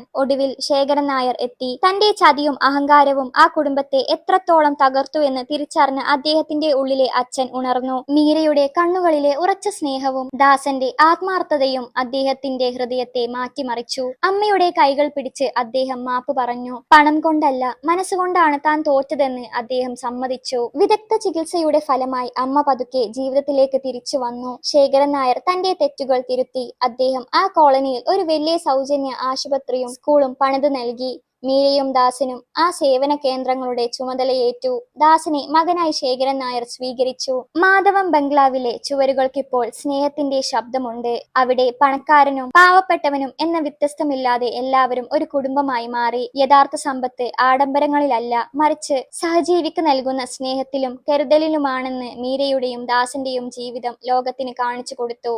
ഒടുവിൽ ശേഖരൻ നായർ എത്തി. തന്റെ ചതിയും അഹങ്കാരവും ആ കുടുംബത്തെ എത്രത്തോളം തകർത്തു എന്ന് തിരിച്ചറിഞ്ഞ അദ്ദേഹത്തിന്റെ ഉള്ളിലെ അച്ഛൻ ഉണർന്നു. മീരയുടെ കണ്ണുകളിലെ ഉറച്ച സ്നേഹവും ദാസന്റെ ആത്മാർത്ഥതയും അദ്ദേഹത്തിന്റെ ഹൃദയത്തെ മാറ്റിമറിച്ചു. അമ്മയുടെ കൈകൾ പിടിച്ച് അദ്ദേഹം മാപ്പ് പറഞ്ഞു. പണം കൊണ്ടല്ല, മനസ്സുകൊണ്ടാണ് താൻ തോറ്റതെന്ന് അദ്ദേഹം സമ്മതിച്ചു. വിദഗ്ധ ചികിത്സയുടെ ഫലമായി അമ്മ പതുക്കെ ജീവിതത്തിലേക്ക് തിരിച്ചു വന്നു. ശേഖരൻ നായർ തന്റെ തെറ്റുകൾ തിരുത്തി. അദ്ദേഹം ആ കോളനിയിൽ ഒരു വലിയ സൗജന്യ ആശുപത്രിയും സ്കൂളും പണിതു നൽകി. മീരയും ദാസനും ആ സേവന കേന്ദ്രങ്ങളുടെ ചുമതലയേറ്റു. ദാസനെ മകനായി ശേഖരൻ നായർ സ്വീകരിച്ചു. മാധവം ബംഗ്ലാവിലെ ചുവരുകൾക്കിപ്പോൾ സ്നേഹത്തിന്റെ ശബ്ദമുണ്ട്. അവിടെ പണക്കാരനും പാവപ്പെട്ടവനും എന്ന വ്യത്യസ്തമില്ലാതെ എല്ലാവരും ഒരു കുടുംബമായി മാറി. യഥാർത്ഥ സമ്പത്ത് ആഡംബരങ്ങളിലല്ല, മറിച്ച് സഹജീവിക്ക് നൽകുന്ന സ്നേഹത്തിലും കരുതലിലുമാണെന്ന് മീരയുടെയും ദാസന്റെയും ജീവിതം ലോകത്തിന് കാണിച്ചു കൊടുത്തു.